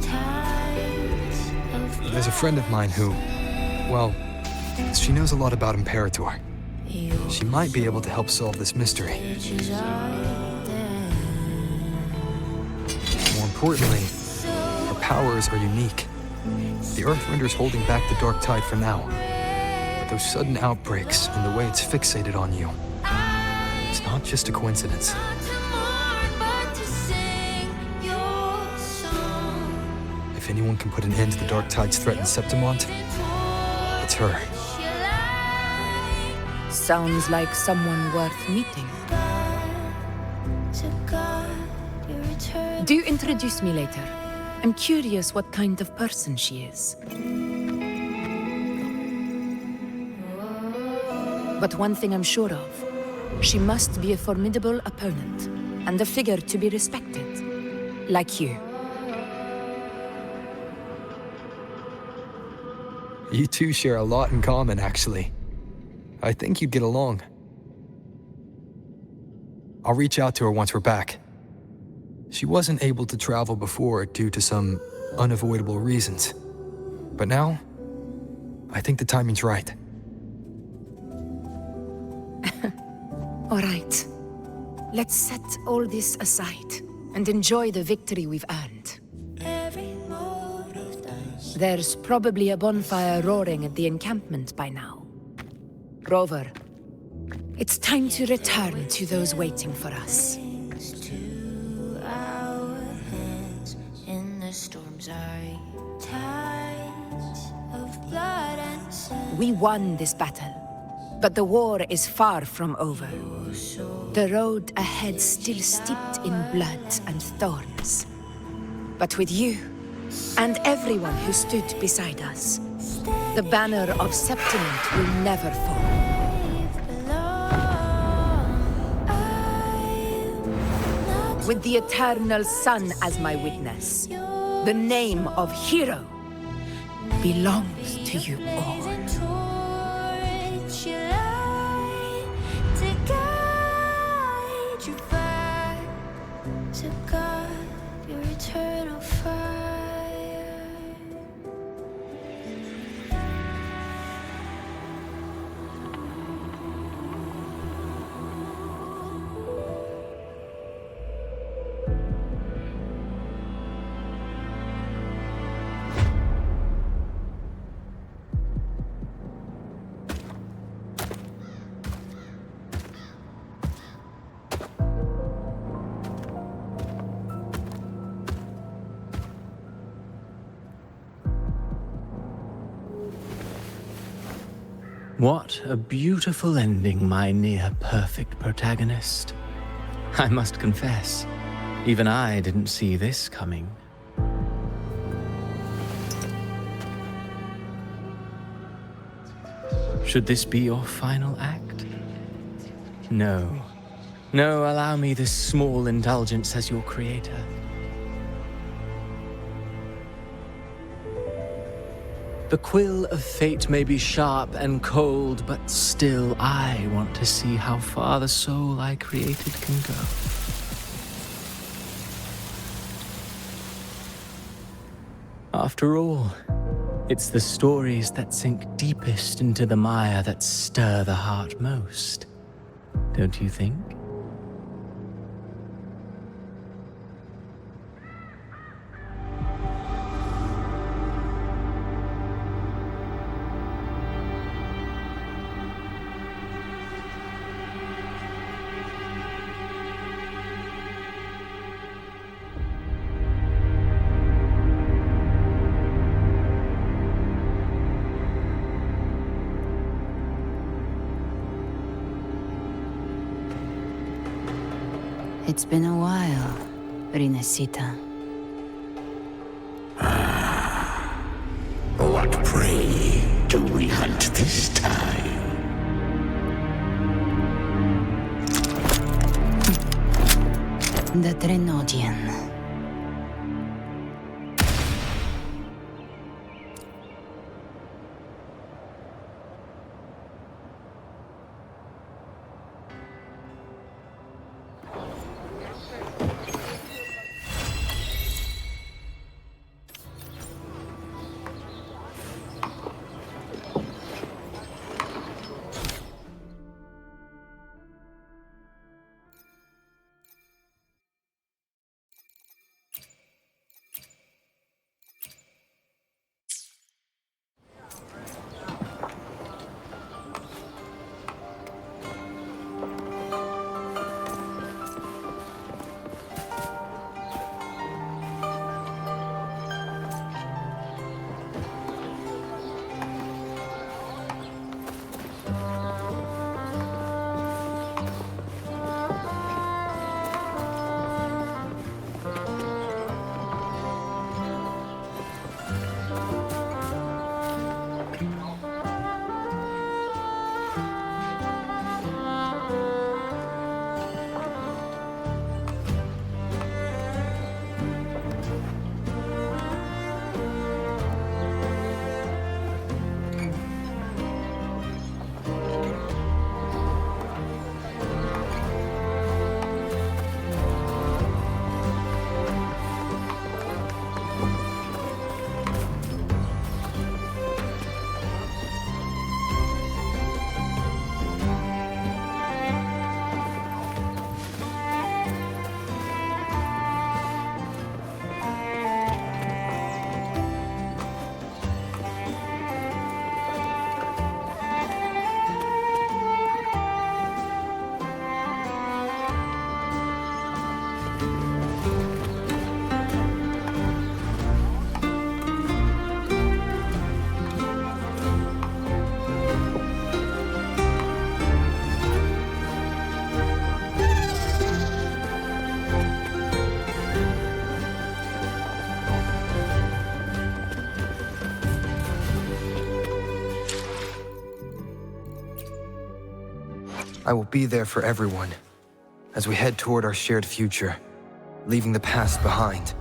tides of There's a friend of mine who, well, she knows a lot about Imperator. She might be able to help solve this mystery. More importantly, her powers are unique. The Earthrender's holding back the Dark Tide for now. But those sudden outbreaks and the way it's fixated on you, it's not just a coincidence. but to sing your song. If anyone can put an end to the dark tides threatening Septimont, it's her. Sounds like someone worth meeting. Do introduce me later. I'm curious what kind of person she is. But one thing I'm sure of, she must be a formidable opponent, and a figure to be respected. Like you. You two share a lot in common, actually. I think you'd get along. I'll reach out to her once we're back. She wasn't able to travel before due to some unavoidable reasons. But now, I think the timing's right. All right. Let's set all this aside and enjoy the victory we've earned. There's probably a bonfire roaring at the encampment by now. Rover, it's time to return to those waiting for us. We won this battle, but the war is far from over. The road ahead still steeped in blood and thorns. But with you, and everyone who stood beside us, the banner of Septimont will never fall. With the eternal sun as my witness, the name of hero belongs to you all. What a beautiful ending, my near-perfect protagonist. I must confess, even I didn't see this coming. Should this be your final act? No. No, allow me this small indulgence as your creator. The quill of fate may be sharp and cold, but still I want to see how far the soul I created can go. After all, it's the stories that sink deepest into the mire that stir the heart most, don't you think? It's been a while, Rinascita. What prey do we hunt this time? The Trenodian. I will be there for everyone as we head toward our shared future, leaving the past behind.